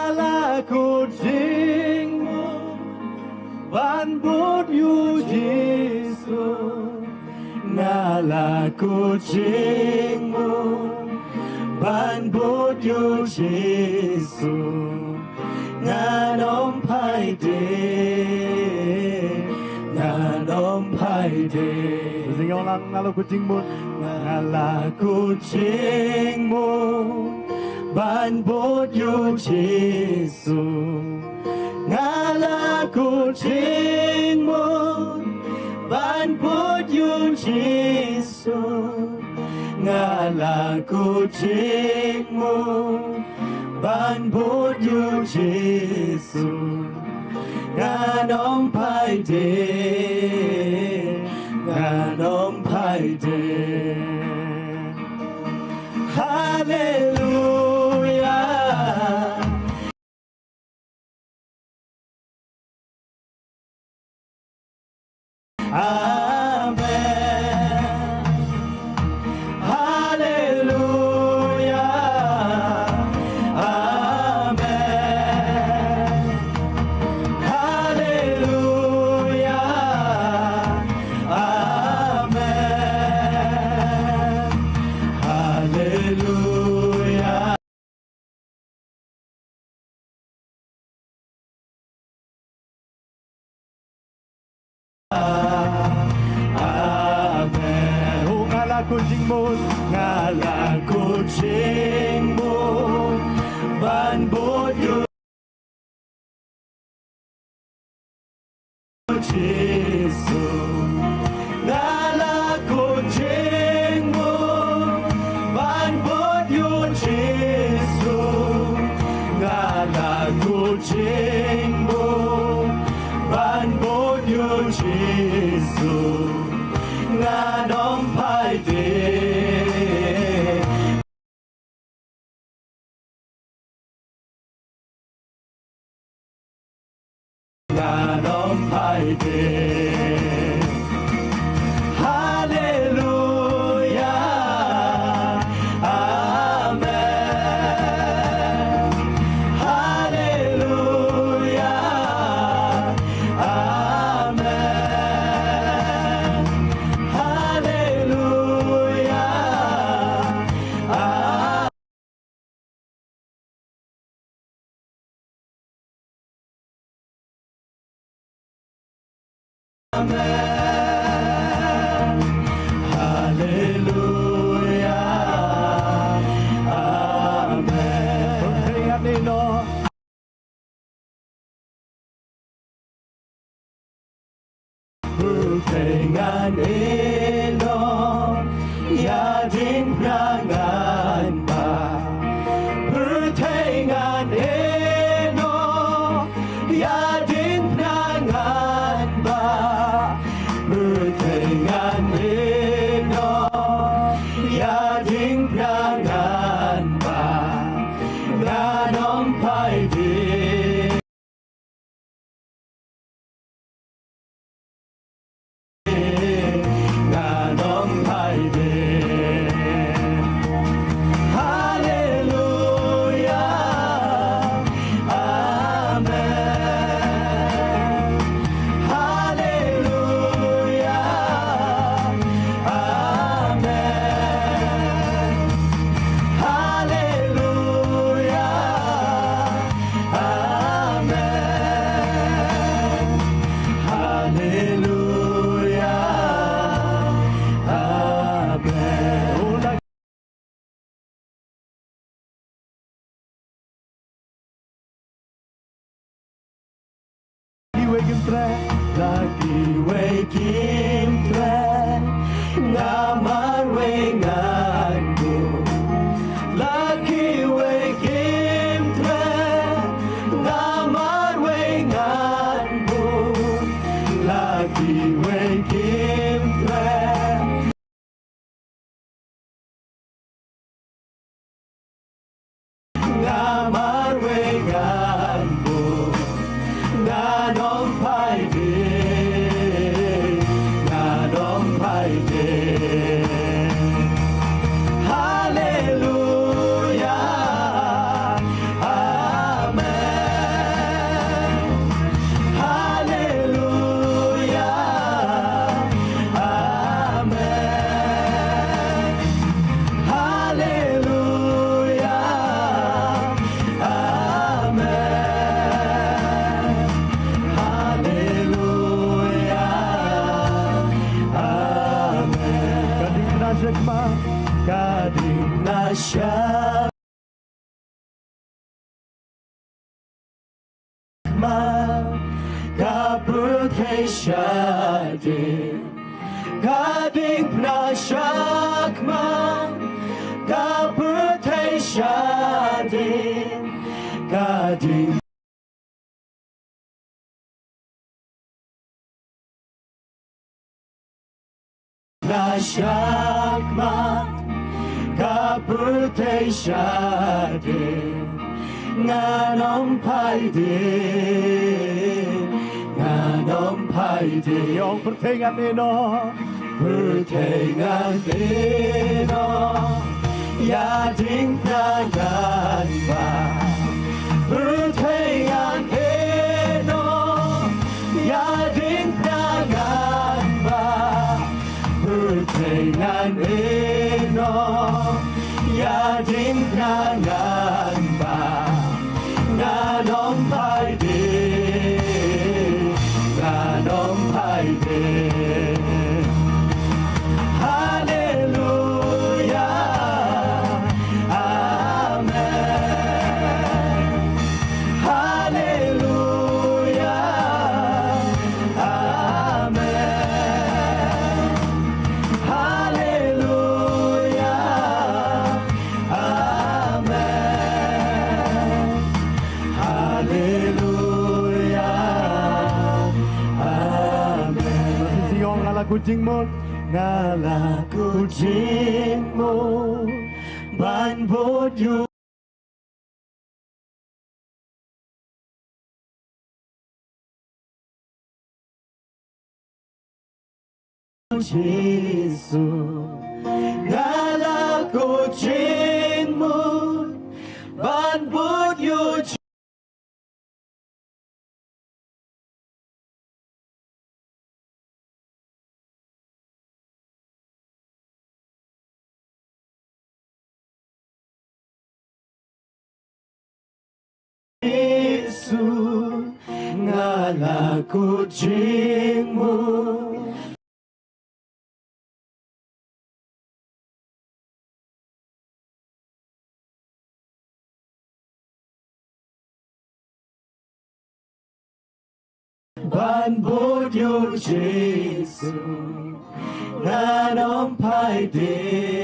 Aku jingmu ban bút yu Giêsu ngalaku jingmu ban bút yu Giêsu nganom pai de nganom pai de sing ulang ngalaku jingmu ban bút yu Giêsu ngalaku jingmu ban bút yu Giêsu ngalaku jingmu ban bút yu Giêsu nganom pai de nganom pai de Hallelujah. Amen. Hallelujah. Amen. Hallelujah. Amen. Hallelujah. Amen. Oh, ngalaku jingmu, ngalaku jingmu, ban bút yu Giêsu. Ngalaku jingmu, ban bút yu Giêsu. Ngalaku jingmu, ban bút yu Giêsu. Nganom pai de nganom pai de Hallelujah. Amen. Hallelujah. Amen. Hallelujah. Amen. Hallelujah. Amen. Pagkaingan nino. Pagkaingan nino. Yading prangan ba. Pagkaingan nino. Yading prangan ba. Gading pnashakman kaputay siya din gading pnashakman kaputay siya din nganompai din yung pertengan ino yating tangan ba pertengan ino yating tangan ba pertengan ino yating tangan ba nganompai din nganompai din kucing mo ngala kucing mo ban bột yu Jesu ngala kucing mo ban bột yu Yesu ngala kucing mo ban bột yu Jesu nganompai din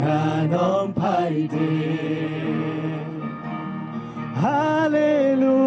nganompai din Hallelujah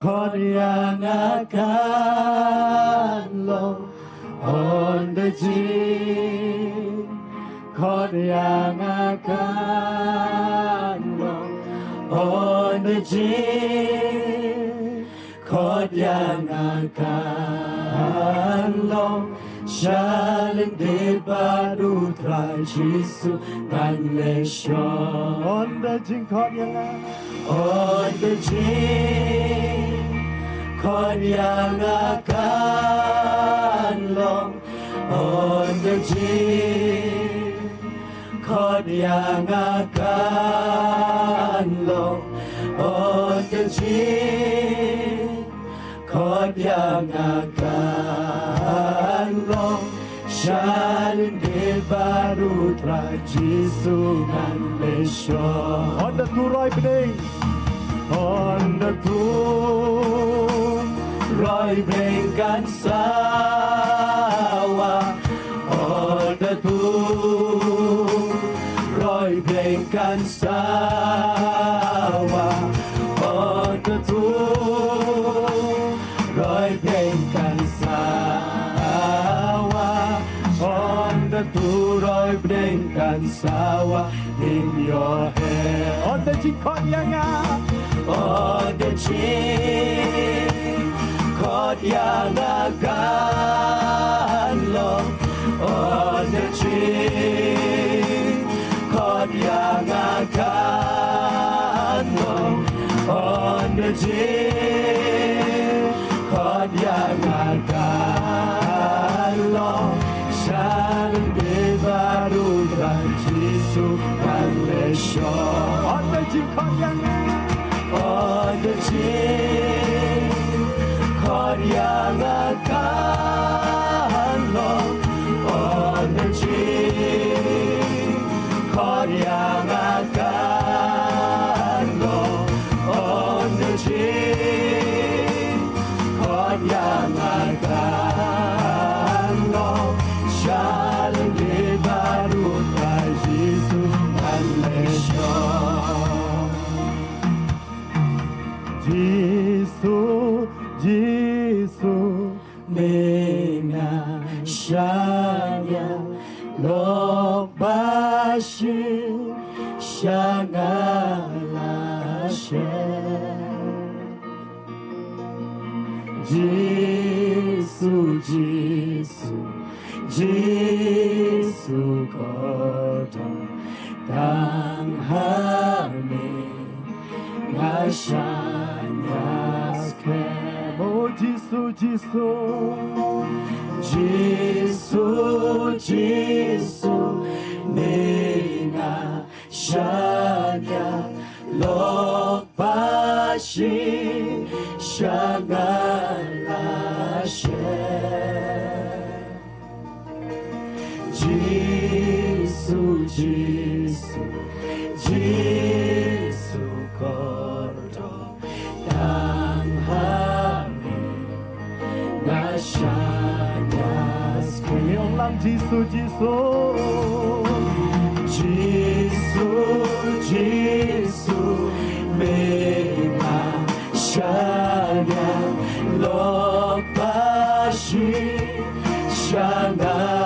Kon yang akan lo on the jing Kod yang akan long on the jing Kod yang akan long Shalom de baru trai Jisu ngan lesho On the jing kod yang On the jing Kod yang akan long On the jing Kod yang akan long On the jing Kod yang akan long Shalom de baru trai Jisu ngan lesho On the two right bening On the two right bening kan sawa On the two right bening kan sawa On the two right bening kan sawa On the two right bening kan sawa in your head On the jingkot yang On the jing Kod yang akan long On the jing Kod yang akan long On the jing Kod yang akan long Shalom de baru dan Jisu dan lesho On the jing kod yang On the jing Kod yang akan long On the jing Kod yang akan long On the jing Kod yang akan long Shalom de baru trai Jisu dan lesho Jisu, Jisu, menashanya lobashi shangalashe Jisu, Jisu, Jisu koto tanghame Nashanyaskem Oh Jisu, Jisu Jisu, Jisu Nina Shanya Lopashi Shagalashe Jisu, Jisu Jisu koto tanghame Nashanyaskem Yung lang Jisu, Jisu Jisu, Jisu Menashanya Lopashi Shagalashe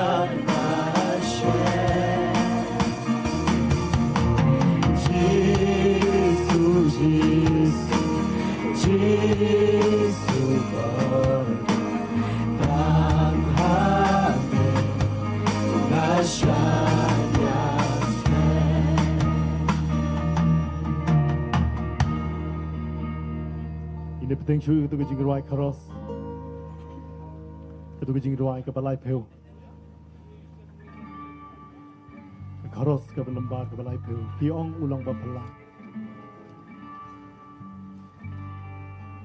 Jisu, Jisu koto tanghame Nashanyaskem Ini penting chui ketu kejing ruai karos Ketu kejing ruai ke balai peu Karos ke belembar ke balai peu Hiong ulang bapala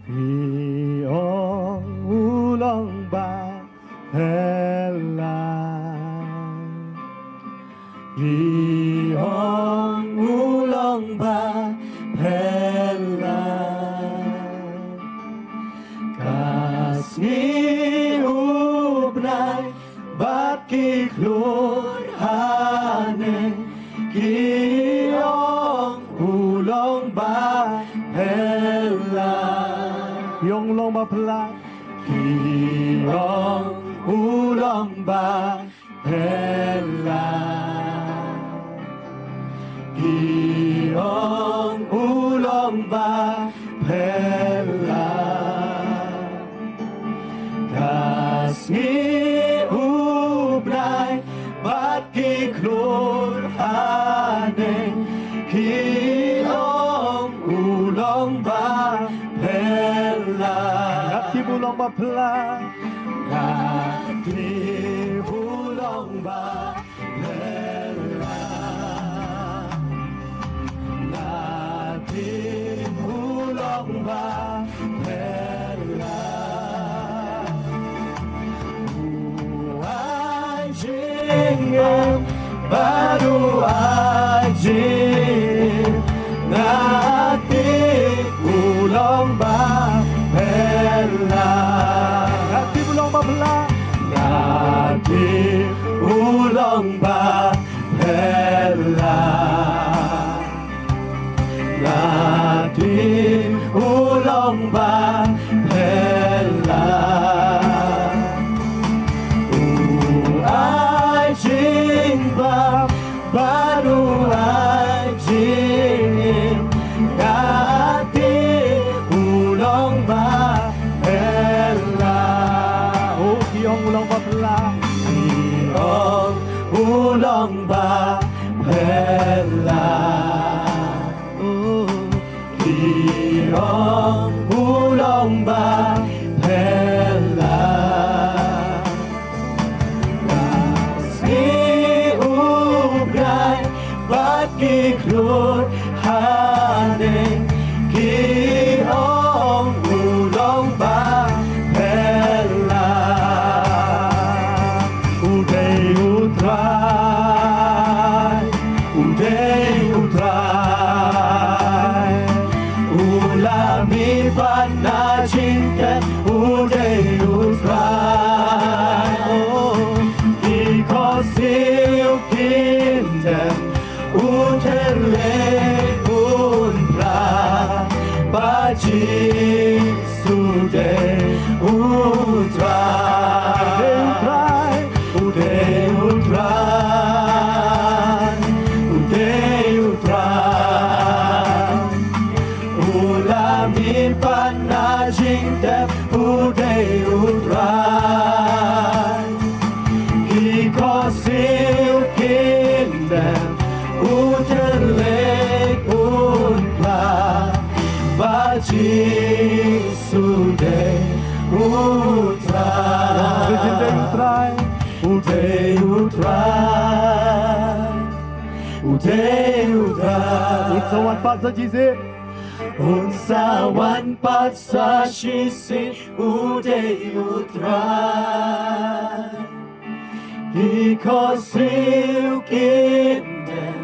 Hiong ulang bapala Hiong ulang bapala Kasih ubnai baki klur hane Kiong ulong ba hela Kiong ulong ba pela Kiong ulong ba hela Giong ulong ba Pela Kasmi ubray Bat kiklur haneng Giong ulong ba Pela Ngati bulong ba pela Ngati bulong ba Pela Ngati bulong ba Pela Buhay jingem baru ajin Ngati bulong ba Pela Ngati bulong ba Pela Ngati bulong ba Pela Ngati bulong ba Pela Buhay jingba baru ajin Ngati bulong ba Pela Oh, Giong ulong ba Pela Giong ulong ba Pela Oh, Giong ulong ba Pela Kasmi ubray Bat kiklur haneng Giong ulong ba Pela Uday utray Uday utray Ulami panajinkan Uday utray Ikosiu kindem Uterle unra Bajik sude utray Uday utray Uday utray Ulami panajinkan Uday utray Ikosiu kindem Uterlek unla Bajik sude utray Uday utray Uday utray Unsawan pat sa jisit Unsawan pat sa jisit Uday utray Ikosiu kindem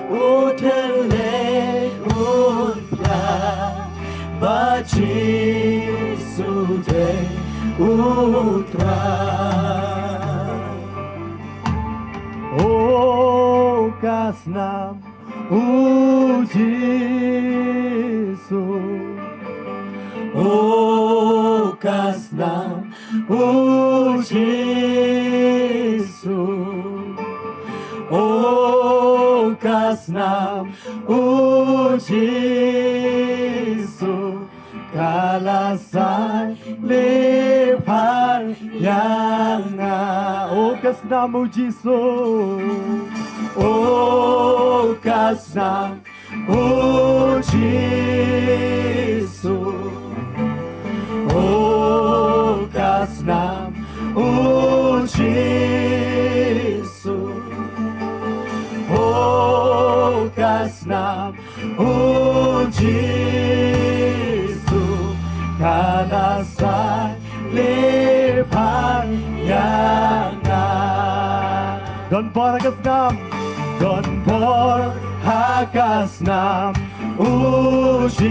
Uterlek unla Bajik sude utray Oh kasnam ujisu Oh kasnam ujisu Oh kasnam ujisu Kalasan lipan yang Oh kasnam ujisu Oh kasnam ujisu Oh kasnam ujisu Oh kasnam ujisu Kalasan lipan yang Don por hakasnam Don por hakasnam ujisu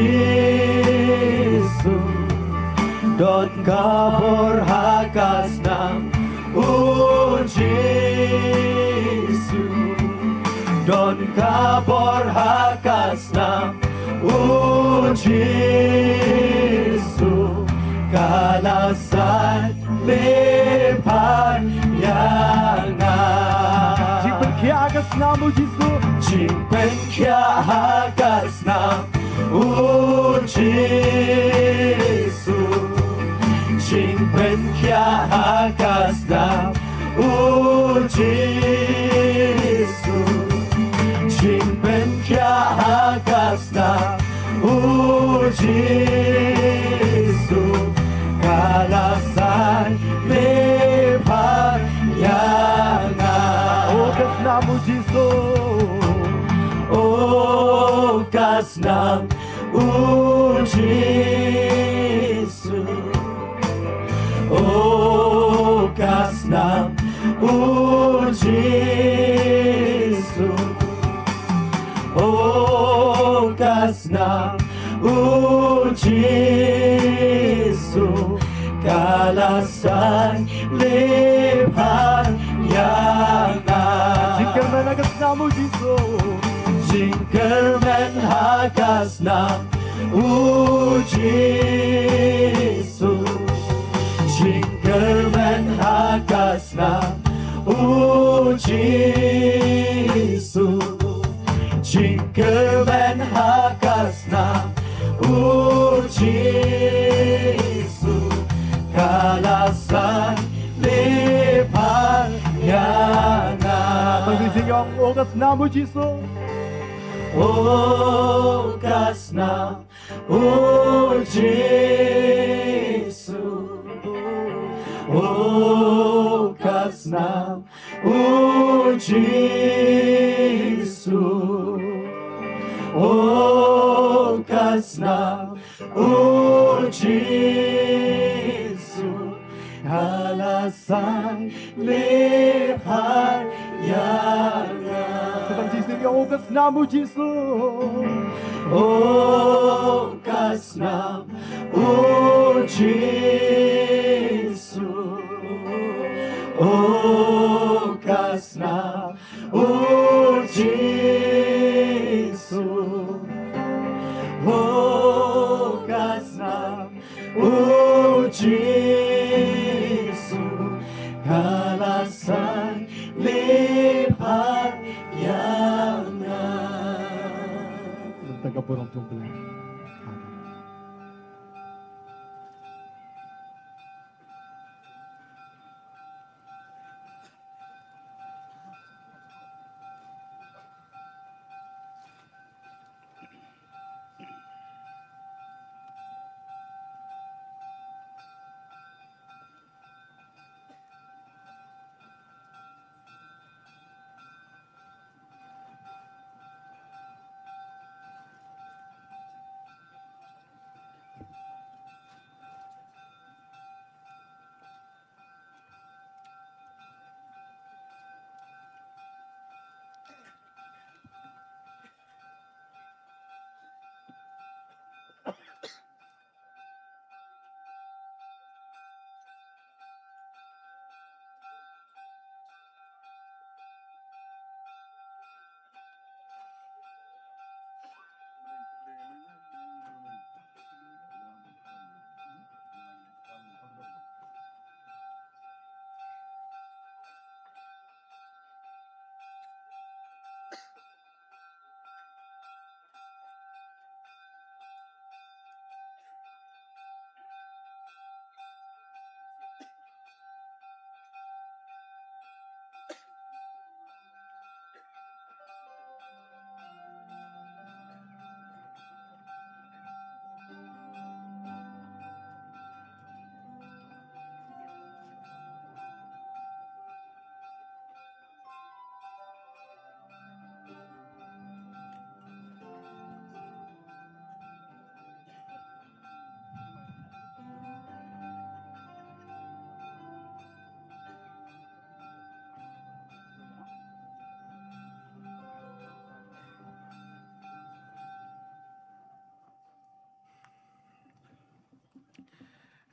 Don kabor hakasnam ujisu Don kabor hakasnam ujisu Kalasan lipan yang Jing pen kya kasnam ujisu Jing pen kya hagas na Jesu kalasan lipat yana ogas na mo Jesu ogas na Jesu ogas na Jesu ogas na Jesu kalasan lipat yana Jingerman hagas na mo Jesu Jingerman hagas na Jesu Jingerman hagas na Jesu Jingerman hagas na Jesu kalasan lipat yana Pagsisigong ogas na mo Jesu ogas na Jesu ogas na Jesu ogas na Jesu kalasan lipat yana Sedang sisigong ogas na mo Jesu ogas na Jesu ogas na Jesu ogas na Jesu kalasan lipat yana Tagapurong tungkulan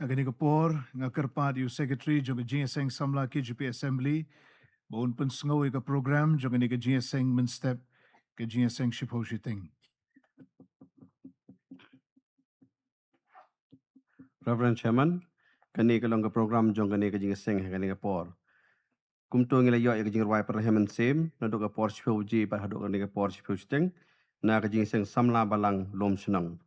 Agani kapor nga karpad yu secretary jong JINGIASENG SAMLA KJP ASSEMBLY baon pensengaw ka program jong ka JINGIASENG mynstep ka JINGIASENG SHIPHO SHITING. Reverend Chairman, kani kalong ka program jong kani ka JINGIASENG kani ka por. Kumto ngila yo ka jingwai par hemen sem na do ka por SHIPHO ji par hado kani ka por SHIPHO SHITING na ka JINGIASENG SAMLA balang lom senang.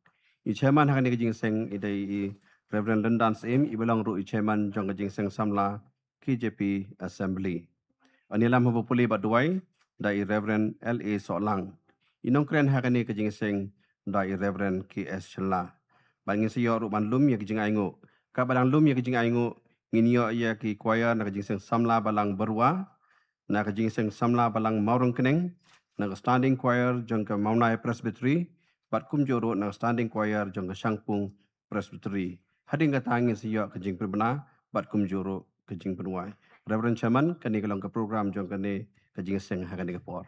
I chairman kani ka JINGIASENG idai Reverend Lendans ibalang ru i chairman jong ka JINGIASENG SAMLA KJP Assembly. Anilam habo puli baduai dai Reverend LA Solang Inong kren hakani kajing seng dai Reverend KS Chenla. Bangin siyo ru ban lum ya kajing aingo. Ka balang lum ya kajing aingo nginyo ya ki choir na kajing seng samla balang berwa na kajing seng samla balang maurung keneng na standing choir jong ke Maunai Presbytery bat kum joro na standing choir jong ke Sangpung Presbytery. Hading ka tangin siyo kajing perbena bat kum joro kajing penuai. Reverend Chairman kani kalong ke program jong kani kajing seng hakani ke por.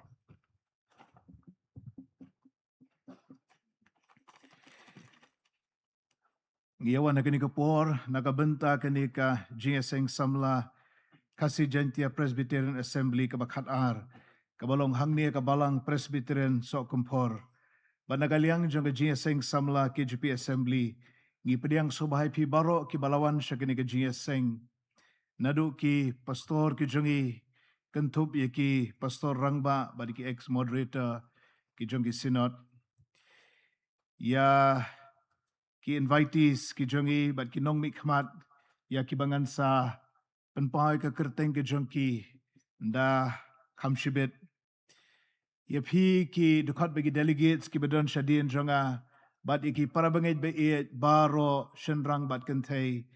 Ngiyawan na kini kapor, nakabenta kini ka JINGIASENG SAMLA KJP Presbyterian Assembly kabakhatar, kabalong hangni kabalang Presbyterian SOHKYMPHOR, banagaliang jong ka JINGIASENG SAMLA KJP Assembly, ngipediang subahay pi baro ki balawan siya kini ka JINGIASENG, nadu ki pastor ki jongi, kentup ya ki pastor Rangba, badi ki ex-moderator ki jongi sinod, ya ki invitees ki jongi bat ki nong mikmat ya ki bangan sa penpai ka kerteng ki jongki da kamshibet ya phi ki dukat bagi delegates ki bedon shadin jonga bat iki para bangait be baro shenrang bat kentai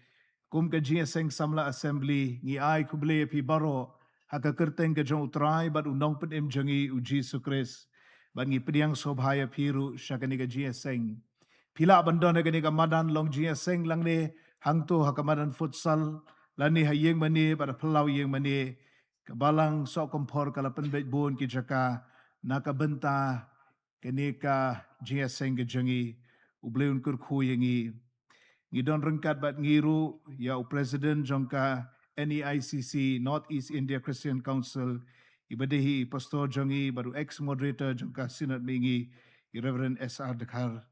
kum ka JINGIASENG SAMLA Assembly ngi ai kuble phi baro haka kerteng ka jong utrai bat unong pen jongi uji sukres bat ngi pediang sobhaya phiru shakani ka JINGIASENG Pila bandon na gani kamadan long JINGIASENG lang ni hangto hakamadan futsal lani hayeng mani pada pelau yeng mani kabalang SOHKYMPHOR kalapan bet bon ki jaka nakabenta kani ka JINGIASENG ke jangi ubleun kurku yengi ngidon rengkat bat ngiru ya u president jongka NEICC Northeast India Christian Council ibadehi pastor jangi baru ex moderator jongka sinat mingi Reverend SR Dekhar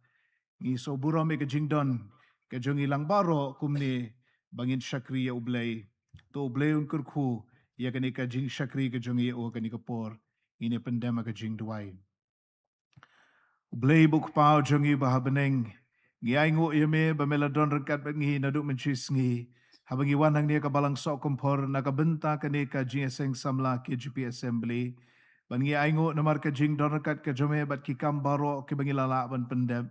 ngi soburo me kajingdon kajong ilang baro kumni bangin syakri ya ublay to ublay un kurku ya kani kajing syakri kajong ya o kani kapor ini pandema kajing duway ublay buk pao jongi bahabeneng ngi aingo yame bameladon rengkat ngi naduk mencis ngi habang iwan hang niya kabalang SOHKYMPHOR nakabenta kani ka JINGIASENG SAMLA KJP Assembly ban ngi aingo namar kajing don rengkat kajome bat kikam baro kibangilala ban pendem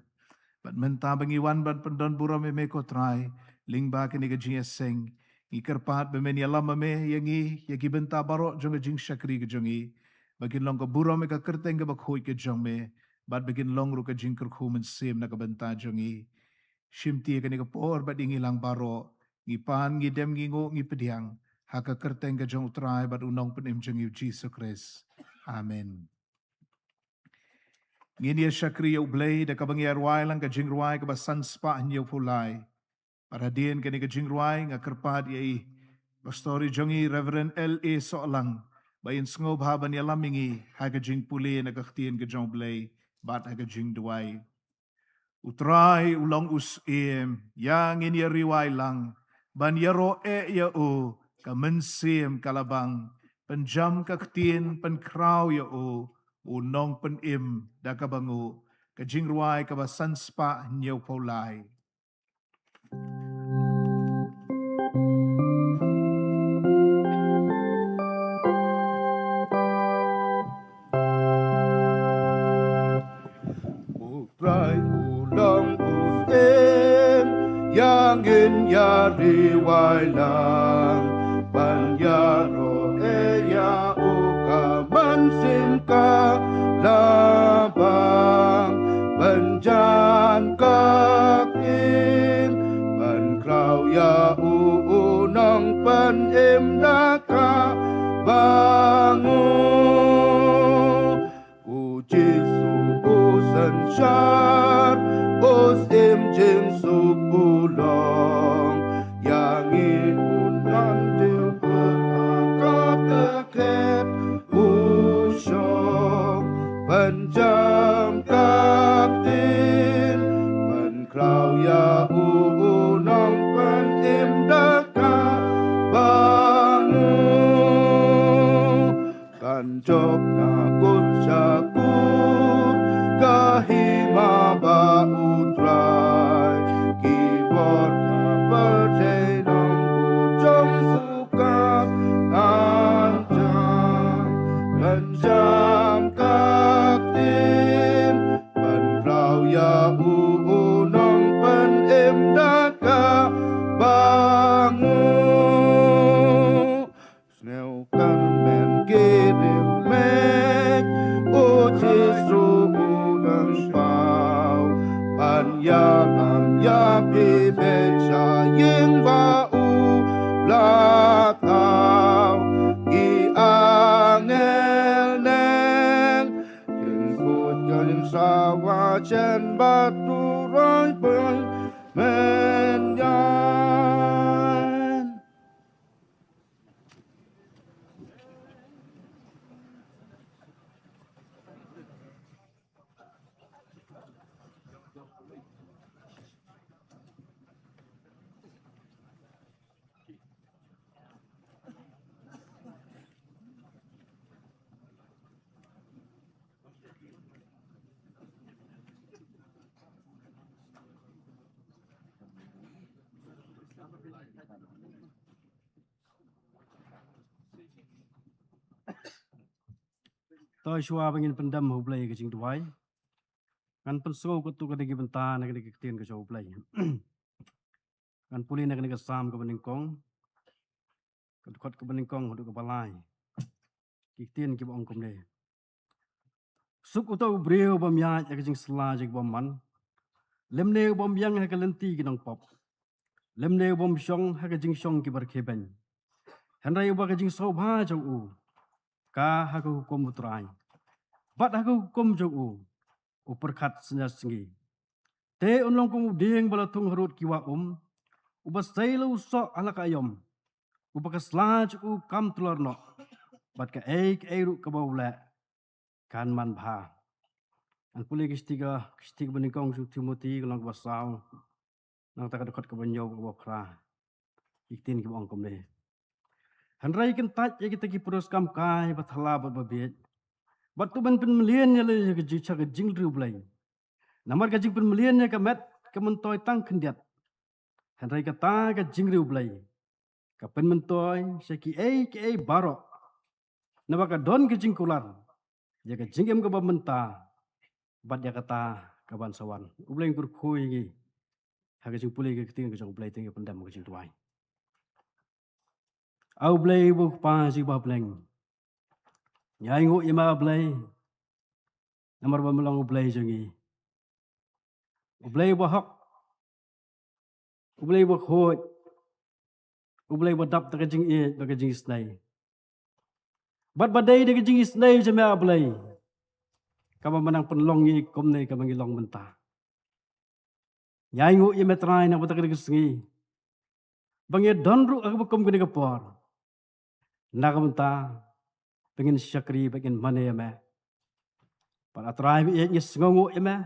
Bat menta bangiwan bat pendon buram me ko try lingba kini ka JINGIASENG ikerpat bemeni alam me yangi yagi benta baro jong jing syakri ke jongi bagin long ka buram me ka kerteng ka bakhoi ke jong me bat bagin long ru ka jing kerku men sim na ka benta jongi shimti kini ka por bat ingi lang baro ngipan ngidem ngingo ngipediang haka kerteng ka jong try bat unong penim jongi Jesus Christ amen Ngini syakri ya ublay da kabang yarway lang ka jingruay ka basan spa niyo pulay. Para din kani ka jingruay nga kerpad yai pastori jongi Reverend L.A. Soalang bayin sngob haban ya lamingi haga jing puli na kaktian ka jong blay bat haga jing duway. Utray ulang usim yang ini riway lang ban yaro ya o ka mensim kalabang penjam kaktian penkraw ya o unong penim da kabangu kajing ruai kabasan spa nyaw paulay. Utray ulang usim yang riway lang banyaro ya uka mansim ka labang banjan kakin bankraw ya unong panim daka bangu uji subusan syar usim jing subulong yang iunan diu berangkat usyok panjang kaktin pankraw ya unong panim daka bangu kanjok na kutsakut kahima ba utray kibor na percay ng ujong sukat anjang panjang kaktin Kajing sawa chen batu roi pun menyan. Tôi xua bằng phần đâm hộp lấy cái chính đuôi. Kan penso ko tu kadagi benta na kadagi kitien ka hộp lấy. Kan puli na kadagi sam ka baningkong. Kadukot ka baningkong hudu ka balay. Kitien ki bong kom de. Suk uto breu bam ya ka jing sla jig bom man. Lemne bom yang ha ka lenti ki nong pop. Lemne bom shong ha ka jing shong ki bar kheben. Hanrai ba ka jing so bha jong u. Ka ha ka hukum utrai. Bat ha ka hukum jong u. Uperkat senya sengi. Te unlong kum ding bala tung harut kiwa ubas sailu so ala kayom. Ubakas laj u kam tular no. Bat ka eik eiru ka bawla. Kan man bha. An puli kistiga beningkong su Timothy lang basaw. Nang takadukot ka banyaw ka bakra. Iktin ki bang komle. Hanrai kan tat ya kita ki purus kam kai bathala bababit. Bat tu ban pen melian ya le ka jicha ka jingru blai. Namar ka jing pen melian ya ka met ka mentoy tang kendiat. Hanrai ka ta ka jingru blai. Ka pen mentoy seki ei barok. Naba ka don ka jingkular. Ya ka jingem ka bamenta. Bat ya kata ka ban sawan. Ublai kur khoi ngi. Ha ka jing puli ka ting ka jong blai ting ka pendam ka jing tuai. Au blai bu pa si ba bleng. Nyai ngu ima blai. Namar ba melang blai jongi. Ublai ba hak. Ublai ba khoi. Ublai ba dap ta ka jing e ba ka jing snai. Bat badai de ka jing snai je ma blai. Kama menang penlong ni kom nei ka mangilong mentah. Nyai ngu ima trai na ba ta ka sengi. Bangi donru aku kom ka ka por. Na ka mentah. Pengen syakri pengen mana ya meh. Pada trai bi ye ngongu ya meh.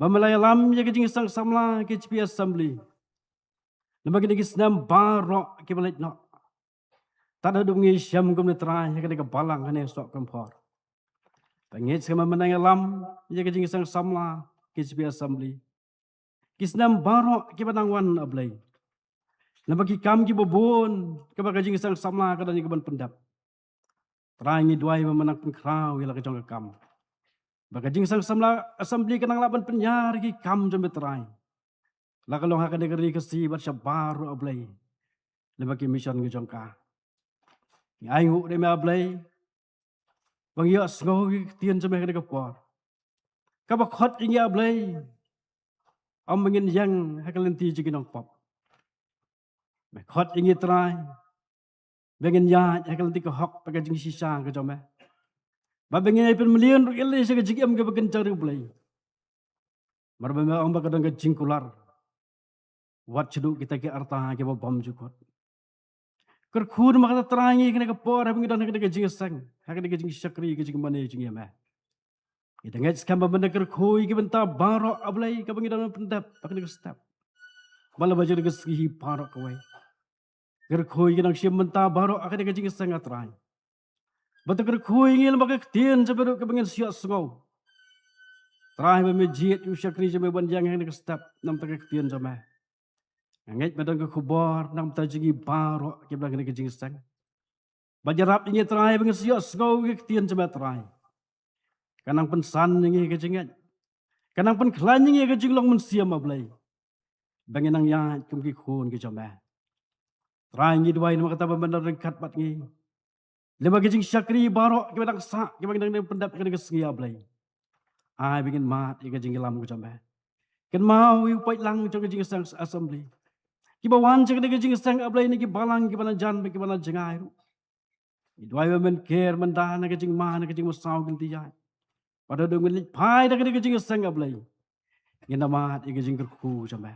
Mamalay lam ya JINGIASENG SAMLA KJP ASSEMBLY. Lembaga ni kisnam barok ki balik no. Tak ada dungi syam kum ni trai ya ka balang hane SOHKYMPHOR. Pengit sama menang lam ya JINGIASENG SAMLA KJP ASSEMBLY. Kisnam barok ki banangwan ablay. Lembaga kam ki bobon ka ba JINGIASENG SAMLA ka dan ki ban pendap. Trai ni duai memenang pengkrau ya la ka jong kam. Baka JINGIASENG SAMLA ASSEMBLY kenang laban penyar ki kam jombe terai. La kalong ha ka negeri kesi bat baru ablay. Leba ki mission ki jongka. Ni ai ngu de me ablay. Bang ya sngo ki tien jombe ka por. Ka ba khot ingi ablay. Am mengin yang ha ka lenti ji kinong pop. Me khot ingi terai. Bengen ya ha ka lenti ka hok baka jing sisa ka jombe. Babengin ay penmelian ru ile sa kajigam ka bagencar ulay. Marbama ang bakadang ka jingkular. Wat cedu kita ke arta ke babam jukot. Kerkhur makata terangi kena ke por habing dan kena ke JINGIASENG. Hakena ke jing syakri ke jing mane jing yama. Kita ngaj skamba benda kerkhoi ke benta barok ablay ka bangi dan pendap hakena ke step. Bala bajar ke segi barok kawai. Kerkhoi ke nang syam benta barok hakena ke JINGIASENG atrai. Batu kerkhoi ngil maka ketien seberu ke bangi siak sengau. Terakhir memejit syakri jame banjang hakena ke step nam tak ketien jame. Ngait badan ke kubor nam tajingi baro ke belang ke JINGIASENG. Bajarap ini terai bang siok sengau ke tien jama terai. Kanang pensan ini ke jingat. Kanang pen klan ini ke jinglong mensiam ablay. Bang nang ya kum ki khun ke jama. Terai ngi dua ini kata benar rengkat bat ngi. Lema ke jing syakri baro ke belang sak ke bang nang pendap ke sengi ablay. Ai bikin mat ke jinglam ke jama. Ken mau upai lang ke JINGIASENG ASSEMBLY. Kibawan cakap dengan JINGIASENG ablay ni kibalang kibana jan kibana jengai ru. Idwai men care mendah na kajing ma na kajing masau ganti ya. pada dengan pai dah kena kejing sang ablay ngina mat ikejing kerku jama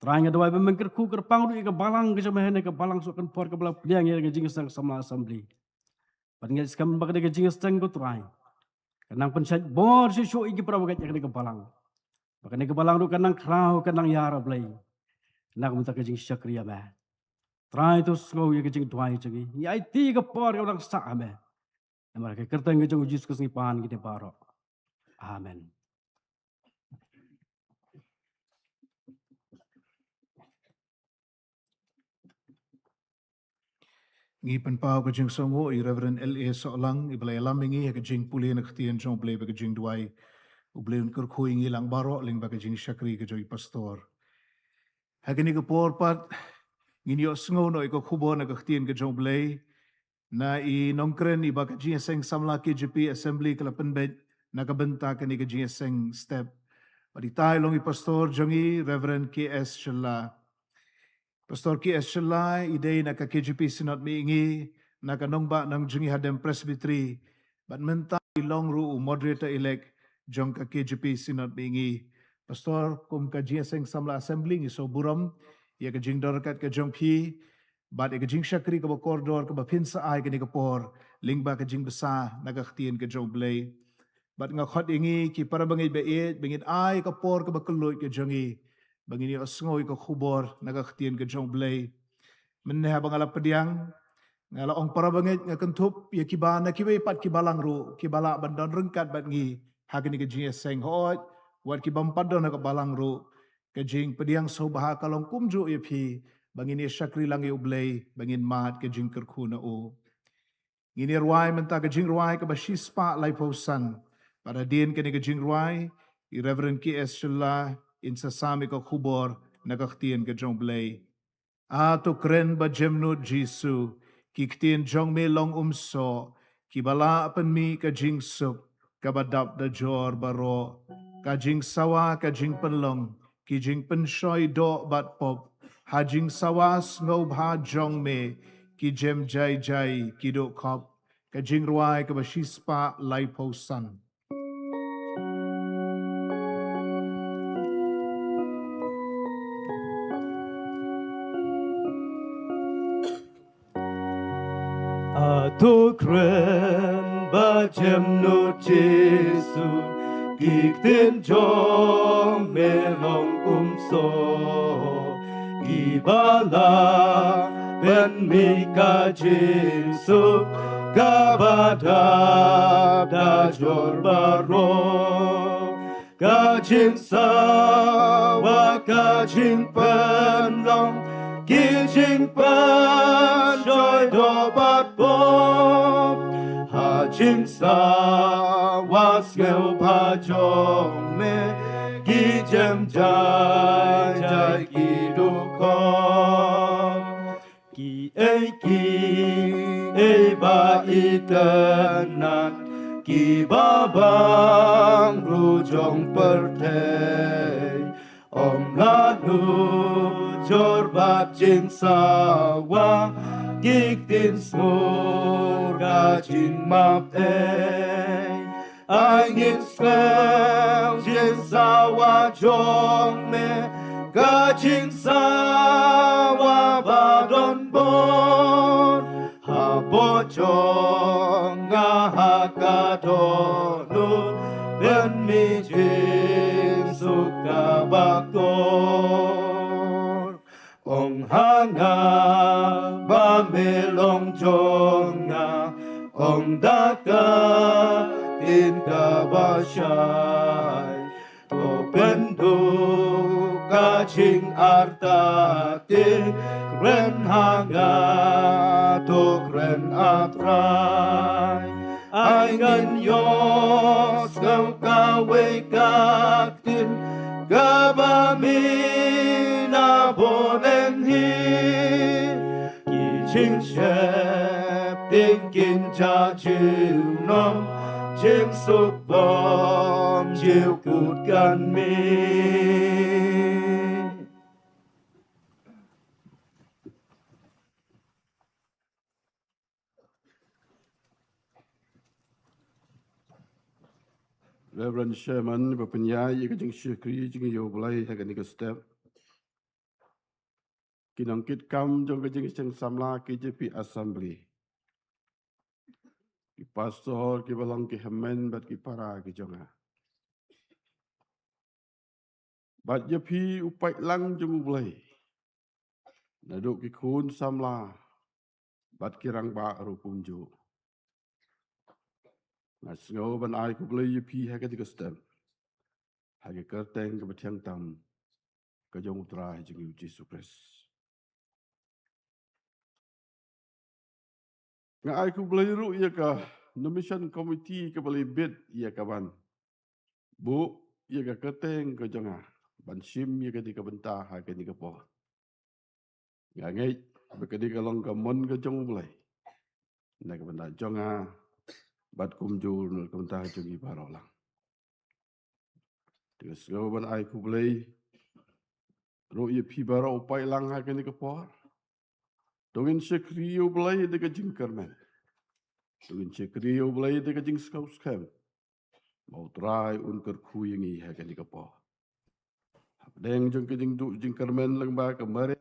terang ada wai memang kerku kerpang du ika balang ke jama hene ke balang sukan por ke bala pediang ya kejing sang samla assembly padangnya skam bak de kejing sang ko terang kanang pensat bor si syo iki prawagat ya kena ke balang bakane ke balang du kanang krau kanang yara blay nak minta kejing syakriya ba try to slow ya kejing tuai cegi ya ti ke por ke orang sak ba namar ke kertang kejing ujis ke sipan kita baro amen. Ngi penpau ke jing songo i Reverend L.A. Solang i balai lamingi ke jing puli na khtien jong blay ke jing duai u blay un kerkhui ngi lang baro ling ba ke jing syakri ke joi pastor. Hagini ke por pat ngini o songo no i ko kubo na ke khtien ke jong blay na i nongkren i ba ke JINGIASENG SAMLA KJP ASSEMBLY ke lapan bed na ke benta ke ni ke JINGIASENG STEP. Badi tai long i pastor jongi Reverend K.S. Shala. Pastor K.S. Shala idei na ka KJP Synod miingi na ka nongba ng jungi hadem presbytery but menta long ru moderator elect jong ka KJP Synod miingi Pastor kum ka JINGIASENG SAMLA Assembly ngi so buram ya ka jing dorkat ka jong pi but ka jing syakri ka ba koridor ka ba pinsa ai ka ni ka por lingba ka jing besa na ka htien ka jong blay but nga khot ingi ki para bangi beet bangin ai ka por ka ba keloy ka jongi bangini osngoy ka khubor nagakhtien ka jong blay menha bangala pediang ngala ong para bangit nga kentup ya kiba na kiwe pat kibalang ru kibala bandon rengkat bat ngi hagini ka JINGIASENG hot wat kibam padon ka balang ru ka jing pediang so baha kalong kumju ya phi bangini syakri lang yu blay bangin mat ka jing kerkhuna o ngini ruai menta ka jing ruai ka bashispa lai pausan pada din ka ni ka jing ruai i Reverend K.S. Shala in sasami ka khubor nagakhtien ka jong blay. Ato kren ba jemno Jisu, kiktien jong me long umso, kibala apan mi ka jing sup, kabadap da jor baro, ka jing sawa ka jing penlong, ki jing penshoy do bat pop, ha jing sawas ngau bha jong me, ki jem jai jai ki do kop, ka jing ruai ka bashispa lai pausan. Atukren bajem no Jesu kikten jong melong umso ibala ben mika Jesu kabada da jor baro kajing sawa kajing penlong kijing pan joy do bat bom ha jing sa was ngeu pa jong me kijem jai jai ki du ko ki e ba itenat ki babang rujong pertei om lanu jor bat jing sawa gik tin surga jing map angin skel jing sawa jong me ga jing sawa badon bon ha bo jong ha ka donu ben mi jing suka bakor ong hanga ba melong jonga ong daka tin ka ba shai to pendu ka ching arta tin kren hanga to kren atrai ai ngan yo skau ka we ka tin ka ba mi na bonen hi ki ching shep tin kin cha chiu nom chim suk bom chiu cút gan mi Reverend Sherman, berpenyai ke jing syukri jing yo belai hagan ni ke step. Kinong kit kam jong ke jing seng samla KJP Assembly. Ki pastor ki balang ki hemen bat ki para ki jonga. Bat je pi upai lang jong belai. Naduk ki kun samla bat ki rang ba ru punju. Nas ngo ban ai ku belai je pi hagan ni ke step. Hagi kerteng ke betiang tam ke jong utra jing Yesus Kristus. Nga ai ku belai ru ia ka nomination committee ke belai bid ia kawan. Bu ia ka keteng ke jonga. Ban sim ia ka di ka bentah ha ka di ka po. Nga ngai bekadi ka long ka mon ka jong belai. Na ka bentah jonga bat kumjur nul ka bentah jongi barolang. Dengan segala ban ai ku belai ru ia pi baro upai lang ha ka di ka po. Dongin sekriu belai de ka jingkermen. Dongin sekriu belai de ka jing skau-skau. Mau try unker kuyengi ha ka di ka po. Deng jong ke jing du jing kermen lang ba kemarin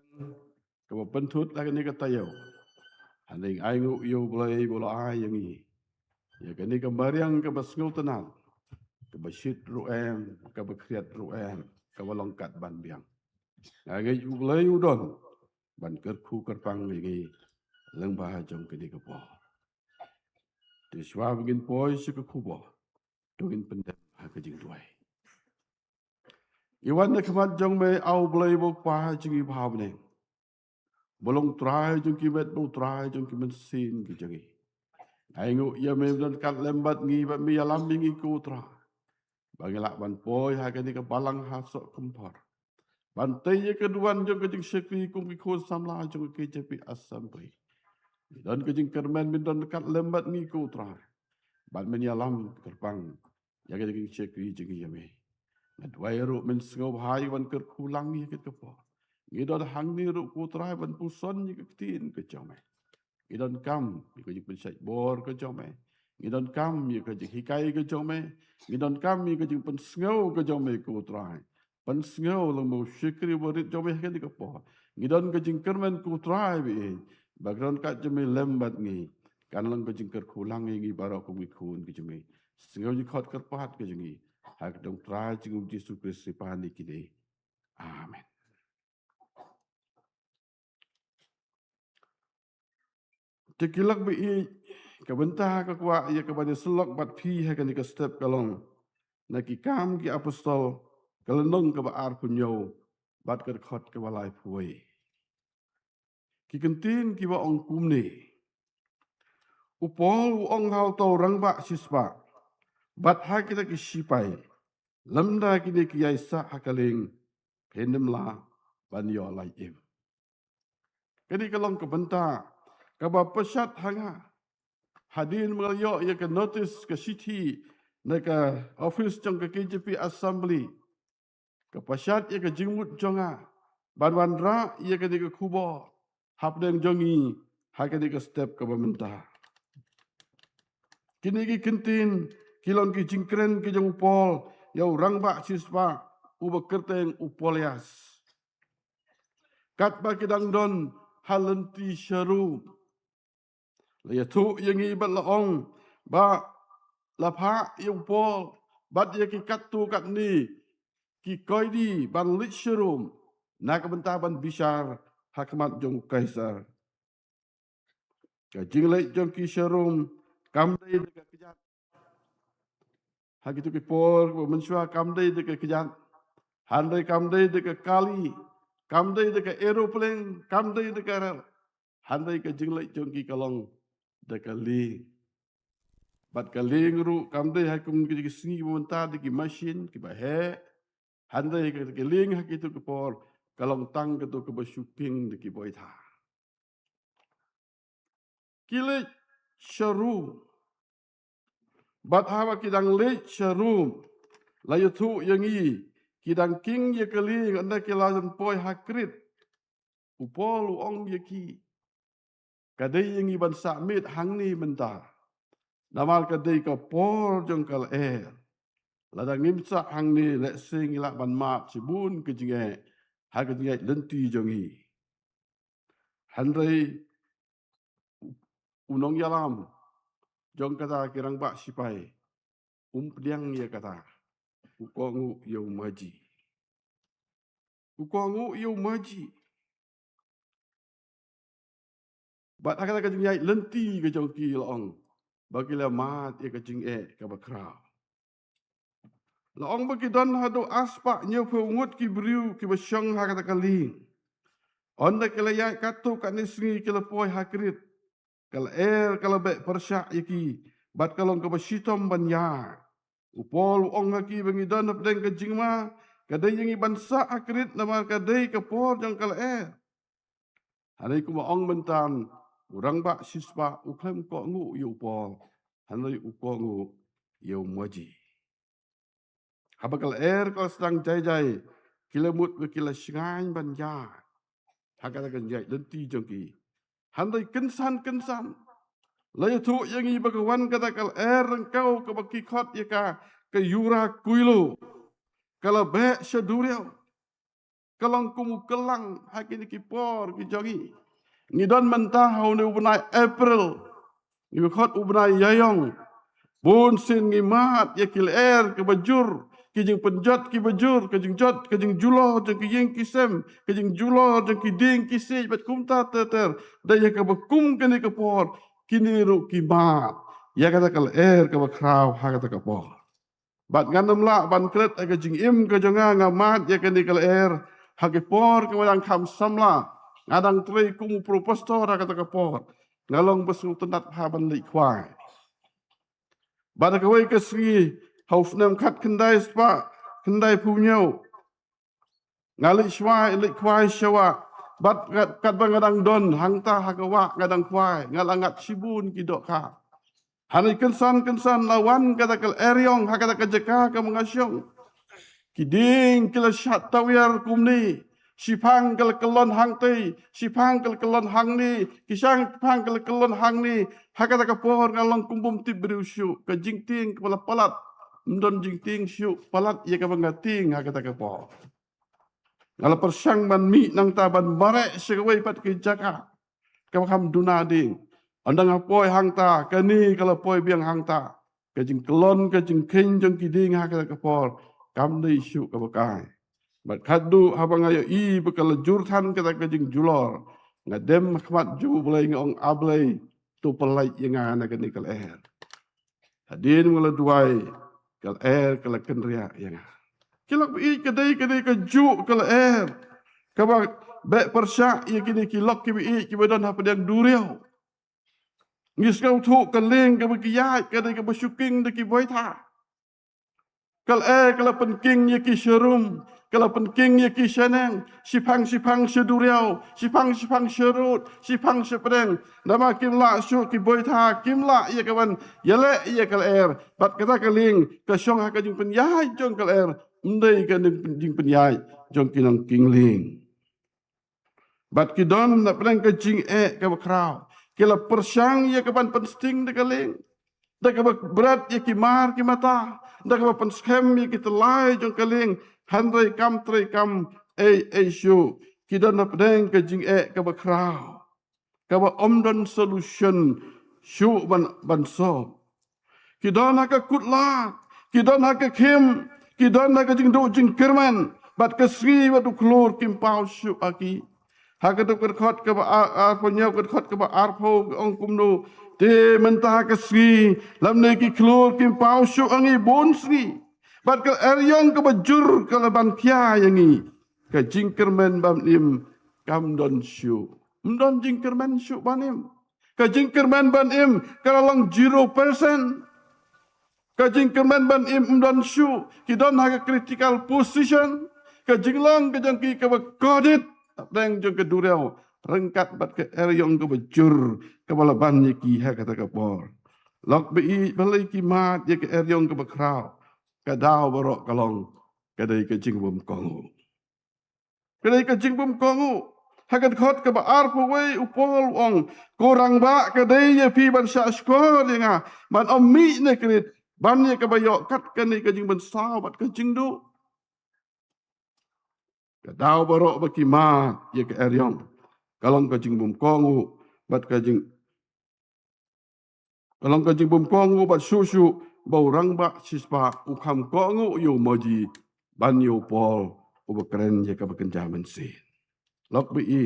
ke pentut lah ni kata yo. Handing aingu yo boleh bola ai yang ni. Ya ke ni kembariang ke basngul tenang. Ke basit ruem, ke bekriat ruem, ke balongkat ban biang. Ngai u boleh udon. Ban kerku kerpang ni lang ba jong ke ni ke po. Di swa begin poi si ke kubo. Dongin pendem ha ke jing duai. Iwan na kemat jong me au boleh bo pa jing i bhav neng. Bolong try jong ki bet bo try jong ki men sin ki jangi. Aingu ia me dan kat lembat ngi bat mi alam ngi ku tra. Bangilak ban poi ha ni ka balang ha sok kempor. Ban tei keduan jong ke jing sekri kum ki khos samla jong ke KJP Assembly. Dan ke jing kermen min dan kat lembat ngi ku tra. Ban men alam kerpang. Ya ke jing sekri jing ia me. Nadwai ru men sngau hai ban ker kulang ngi ke po. Ngidon hang ni ru ku tra ban puson ni ke tin ke jome. Ngidon kam ke jing pensai bor ke jome. Ngidon kam ke jing hikai ke jome. Ngidon kam ke jing pensngau ke jome ku tra. Pensngau lang mo syukri borit jome ke di po. Ngidon ke jing kermen ku tra bi. Background kat jome lembat ngi. Kan lang ke jing ker kulang ngi baro ku kun ke jome. Sngau ji khot kerpat ke jong. Hak dong tra jing Yesus Kristus pahani kini. Amen. Tekilak bi i kabentah ka kwa ia ka bani selok bat pi ha kan ka step kalong. Na ki kam ki apostol kalenong ka ba ar punyo bat ka khot ka balai puai. Ki kentin ki ba ong kumne. Upol ong hau tau rang ba sispa. Bat ha kita ki sipai. Lamda ki ne ki ai sa hakaling pendem la ban yo lai im. Kini kalong kabentah ka ba pesat hanga. Hadin mengayo ia ke notice ke city na ke office jong ke KJP Assembly. Ke pasyat ia ke jingmut jonga. Ban ra ia ke ke kubo. Hapdeng jongi ha ke ke step ke pemerintah. Kini ki kentin kilon ki jingkren ki jong pol yau rangba siswa uba kerteng upolias. Kat ba kedang don halenti syaru. Laya tu yang ibat laong ba lapha yung pol bat ya ki katu kat ni ki koidi ban licherum na kabenta ban bishar hakmat jong kaisar ka jingle jong ki sharum kamdai de ka kejat hagitu ki pol mensua kamdai de ka kejat handai kamdai de ka kali kamdai de ka aeroplane kamdai de ka rel handai ka jingle jong ki kalong de ka li bat ka lingru kamdai hakum ki singi monta de ki machine ki ba he handai ke ling hak itu ke por kalong tang ke tu ke besyuping de ki boy tha kile sharu bat hawa kidang le sharu la yutu yangi kidang king ye keling anda ke lazan poi hakrit upol ong ye ki kadai yangi ban samit hangni menta namal kadai ka por jong kal Ladang ngimsa hang ni lek sing ilak ban mak sibun ke jinge ha ke jinge lenti jongi. Handrai unong yalam jong kata kirang bak sipai umpliang ya kata ukongu yau maji. Ukongu yau maji. Bat kata ke jinge lenti ke jongki loong. Bagilah mat ya ke jinge ke bakrau. Laong bagi don hadu aspak nyo pengut ki beriu ki basyong ha kata kaling. Onda kala ya katu kat nisngi kala poi hakrit. Kala kala bek persyak yaki. Bat kalong ke basitom banya. Upol ong haki bangi don hapdeng ke jingma. Kadai yang bansa hakrit nama kadai ke por jang kala Hanai kuma ong mentan. Urang bak sispa uklem ko ngu yu upol. Hanai uko ngu yu maji. Habakal kau sedang jai-jai. Kila mut ke kila singain banja. Hakatakan jai lenti jongki. Handai kensan-kensan. Laya tu yang i bagawan katakal engkau ke bakikot yaka ke yura kuilo. Kalau bek seduriau. Kalau kumu kelang hakini kipor ki jongi. Ngidon mentah ni ubnai April. Ngikot ubnai yayong. Bun sin ngimat yakil ke bajur. Kijing penjat ki bajur, kijing jat, kijing julo, jeng kijing kisem, kijing julo, jeng kiding kisej, bat kumta teter, daya ke bekum kini kepor, kini ru kimat, ya kata kal ke bakrau, ha kata kepor. Bat ngandam la, ban kret, ke jing ke jonga ngamat, ya kini kal ha kepor, ke wadang kam samla, ngadang trei kumu propostor, ha kata kepor, ngalong besu tenat ha ban likwai. Bat kawai ke sri, haus nem kat kendai spa, kendai punyau. Ngalik sywa, ilik kwai syawa. Bat kat bangadang don, hangta hakawa ngadang kwai. Ngalangat sibun kidok ka. Hanai kensan lawan kata kal eryong, hakata kajeka ka mengasyong. Kiding kila syat tawir kumni. Sipang kal kelon hang tei, sipang kal kelon hang ni, kisang pang kal kelon hang ni. Hakata kapor ngalong kumbum tip beriusyu, kajing ting kepala palat. Mdon jing ting syuk palat ia ka bangating ha kata kapo. Ngala persyang ban mi nang taban barek segawai pat ke jaka. Ka ham dunading. Andang apoi hang ta kani kala poi biang hang ta. Ka jing kelon ka jing king jong kiding ha kata kapo. Kam dei syuk ka bakai. Bat kadu habang ayo i bekala jurtan kata ka jing julor. Ngadem khmat ju bulai ngong ablai tu pelai yang ana kani kal Hadin ngala duai. Kal kala kenria yang kilak bi kedai ke juk kal kaba bek persyak ia kini kilok ki bi ki badan apa yang duriau ngis kau tu kaling ke bekiyat kedai ke bersyuking de ki boita kal kala penking ia ki serum kala penking ia ki seneng sipang seduriau sipang serut sipang sepedeng nama kimla su ki boita kimla ia kawan yale ia kal bat kata kaling ke syong ha ka jing penyai jong kal ndai ka jing penyai jong kinang kingling bat kidon na pleng ka jing ka bakrau kila persyang ia kawan pensting de kaling da ka berat ia ki mar ki mata da ka penskem ia ki telai jong kaling handrai kam trei kam syu kidon na pleng ka jing ka bakrau ka ba omdon solution syu ban so kidon ha ka kutla kidon ha ka kim kidon ha ka jing do jing kerman bat ka sri wat klur kim pau syu aki ha ka tu khot ka ba ar ponyo ka khot ka ba ar pho ong kumno te mentah ka sri lam ne ki klur kim pau syu angi bon sri bat ka eryong ka bajur ka laban kya yangi ka jing kerman bam nim kam don syu mdon jing kerman syu banim ka jing kerman ban im kalalang 0%. Kajing kerman ban im don syu ki don ha critical position kajing long kajang ki ka kodit deng jong ke durau rengkat bat ke eryong ke bejur ke balaban ye ki ha kata kapor lok bi balai ki mat ye ke eryong ke bakrau ka dau borok kalong kadai kajing bum kongu kadai kajing bum kongu hakat khot ke ba ar puwei upol ong kurang ba kadai ye pi ban sya skor ye nga ban om mi ne krit banyak kebayok kat kani kajing bensau bat kajing du. Kadau barok baki mat ya ke eryong. Kalong kajing bum kongu bat kajing. Kalong kajing bum kongu bat susu bau rang bak sispa ukam kongu yu moji ban yu pol ubakren ya ke bekenja mensin. Lok bi i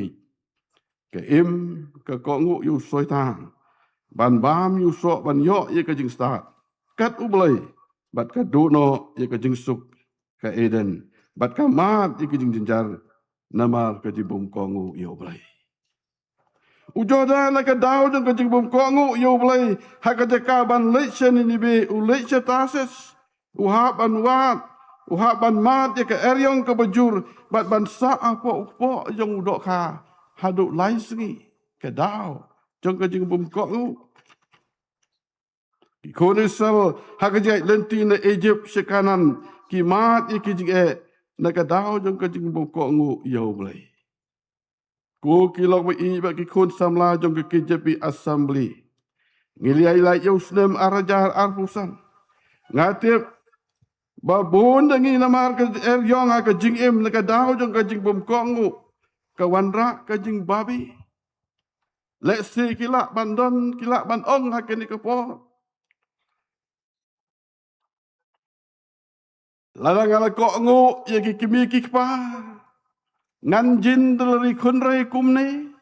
ke im ke kongu yu soitang. Ban bam yu sok ban yok ya kajing start. Kat ublay bat ka duno ya kajing suk ka eden. Bat ka mat ya kajing jenjar. Nama kajing bum kongu ya ublay. Ujoda na ka daw jang kajing bum kongu ya ublay. Hakajaka ban lechen ini be u lechen tases. Uhap ban wat. Uhap ban mat ya ka eryong ka bajur. Bat ban sa apa ukpo yang udok ka. Haduk lai sengi. Ka daw jang kajing bum kongu. Konisal hakajai lenti na Egypt sekanan kimat ikijing na kadaw jang kajing boko ngu yaw blay. Ko kilok ba i ba kikon samla jang KJP Assembly. Ngiliay lai yaw snem arajar arpusan. Ngatip babon dangi namar ka eryong ha kajing na kadaw jang kajing boko ngu kawanra kajing babi. Let's say kilak bandon kilak bandong ha kini kapor. Ladang ala kok ngu ya ki kimi ki pa ngan jin dari kunrai kumne.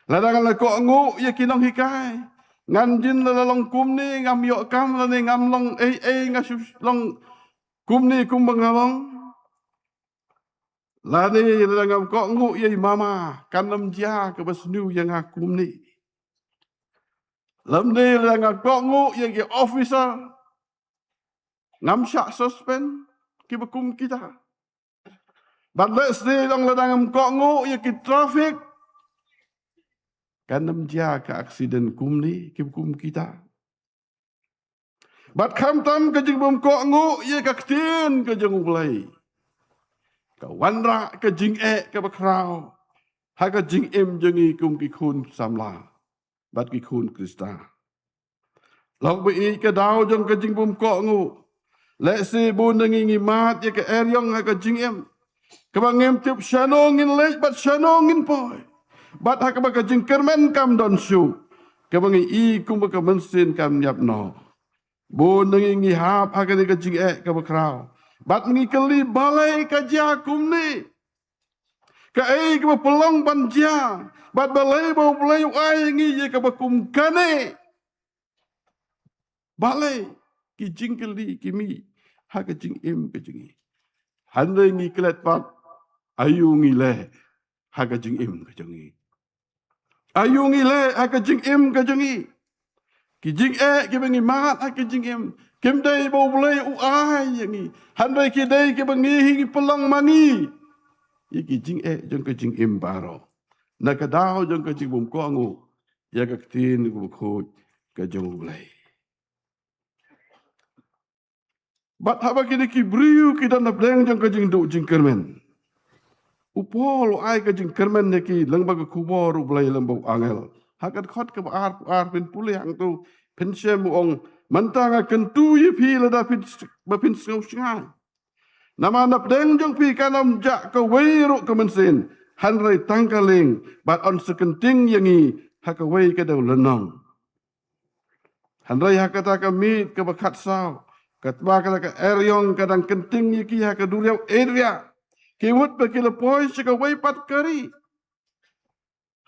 Ladang ala kok ngu ya ki nong hikai ngan jin lalong kumne ngam yok kam lane ngam long ngasus long kumne kumbangalong. Lane ladang kok ngu ya mama kanam dia ke basnu yang akumne. Lamne ladang kok ngu ya ki officer ngam syak suspend ki bekum kita. But let's say long ladang kok ngu ya ki traffic. Kanam dia ke aksiden kum ni ki bekum kita. But kam tam ke jing bum kok ngu ya ka ktin ke jing ulai. Ka wanra ke jing ke bakrau. Ha ke jing jengi kum ki kun samla. Bat ki kun Krista. Lok bi ke daw jong ke jing bum kok ngu. Let's say bun ngi mat ya ke eryong ha ke jing Kabang em tip shanongin lech bat shanongin poy. Bat ha kabang kajing kermen kam don su. Kabang i kum ba mensin kam yap no. Bo ngi hap ha kani kajing kabang kraw. Bat ngi kali balai kaja kum ni. Ka kabang pelong banja. Bat balai bo balai ai ngi ye kabang kum kane. Balai ki jingkeli kimi ha kajing kajing. Handai ngi kelet pat ayu ngi le ha kajing kajing. Ayu ngi le ha kajing kajing. Ki jing ki bengi mat ha kajing kim dai bo boleh u ai ngi. Handai ki dai ki bengi hi pelong mangi. Ye ki jing jong kajing baro. Na kadao jong kajing bum ko ngu. Ya ka tin ku khoj kajong boleh. Bat haba kini ki briu ki dan napdeng jang kajing du jing kermen. Upol ai kajing kermen ne ki lengbag kubor ublai lembau angel. Hakat khot ke ar pin pulih ang tu pensem ong mentanga kentu ye pi lada pin bapin sngau singai. Nama napdeng jang pi kanam jak ke weiru ke mensin. Hanrai tangkaling bat on sekenting yangi haka wei ke dau lenong. Hanrai hakata ke mit ke bakat sao. Katwa kata ke eryong kadang kenting yiki ha ke duriau area. Kiwut pa kila poy sika way pat kari.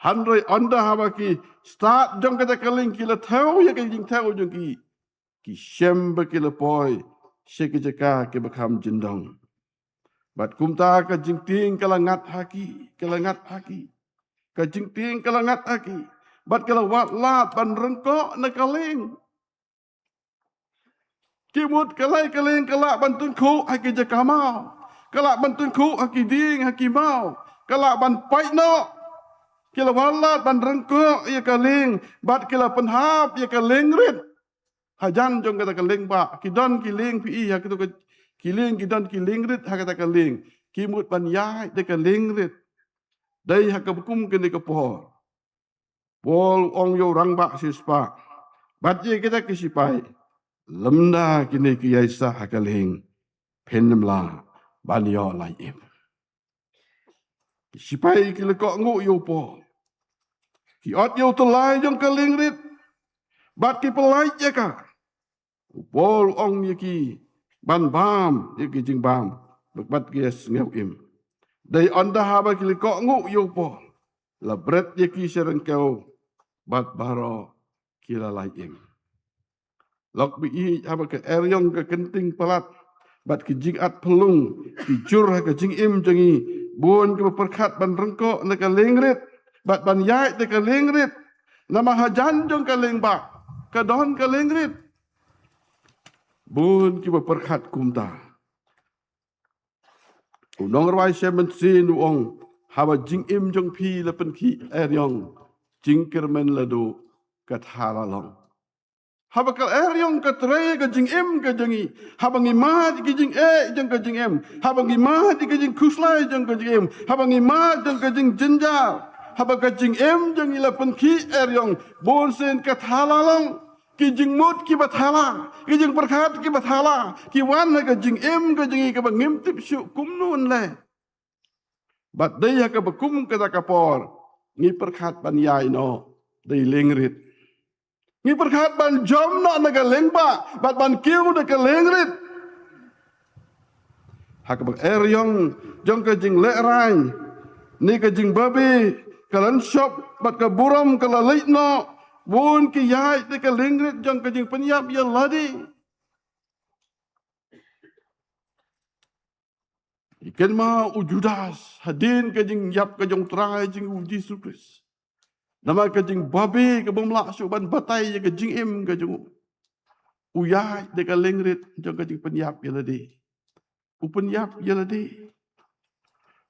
Handrai onda haba ki start jong kata kaling kila tau ya ke jing tau jong ki. Ki shem pa kila poy sika jaka ke bakam jindong. Bat kumta ka jing ting kala ngat haki. Kala ngat haki. Ka jing ting kala ngat haki. Bat kala wat lat ban rengkok na kaling. Kimut kalai kaleng kalak bantun ku haki jakamau. Kalak bantun ku haki ding haki mau. Kalak ban pai no. Kila walat ban rengkok ya kaling. Bat kila penhap ya kaling rit. Hajan jong kata kaling ba. Kidon kiling pi ya kitu kiling kidon kiling rit ha kata kaling. Kimut ban yai de kaling rit. Dai ha kabukum kini ke pohor. Pol ong yo rang ba sispa. Bat ye kita kisipai. Lemda kini kiyaisa hakaling. Penamla banyo laim. Kisipai kila kok ngu yopo. Ki ot yo telai jong kaling rit. Bat ki pelai je ka. Upol ong yaki. Ban bam yaki jing bam. Bat ki yes ngau im. Dai onda haba kili kok ngu yopo. La bret yaki sereng kau. Bat baro kila laim. Lok bi i haba ke eryong ke kenting pelat. Bat ki jing at pelung. Ki jur ke jing im jangi. Buon ke perkat ban rengkok na ke lingrit. Bat ban yai na ke lingrit. Nama hajan jong ke lingbak. Kadon ke lingrit. Buon ki perkat kumta. Unong rawai semen sin uong. Haba jing im jong pi lepen ki eryong. Jing kermen ladu kat halalong. Haba kal eryong kat rey ke jing im ke jangi. Haba ngimad ke jing jong ke jing im. Haba ngimad ke jing kuslai jong ke jing im. Haba ngimad jong ke jing jenjar. Haba ke jing im jong lepen ki eryong. Bon sen kat halalong. Ki jing mut ki bathala. Ki jing perkat ki bathala. Ki wan ke jing im ke jangi ke bangim tip syuk kumnun le. Bat daya ke bekum kata kapor. Ngi perkat ban yai no. Day lingrit. Ngi perkat ban jom no na ke lingba. Bat ban kiu na ke lingrit. Hak bak eryong. Jong ke jing le rai. Ni ke jing babi. Kalan shop. Bat ke buram ke lalit no. Bun ki yai ni ke lingrit. Jong ke jing penyap ya ladi. Ikan ma ujudas. Hadin ke jing yap ke jong terai jing uji sukris. Nama ke jing babi ke bumlak syuban batai ke jing im ke jing uyai de ke lingrit jong ke jing penyap ya ladi. Upenyap ya ladi.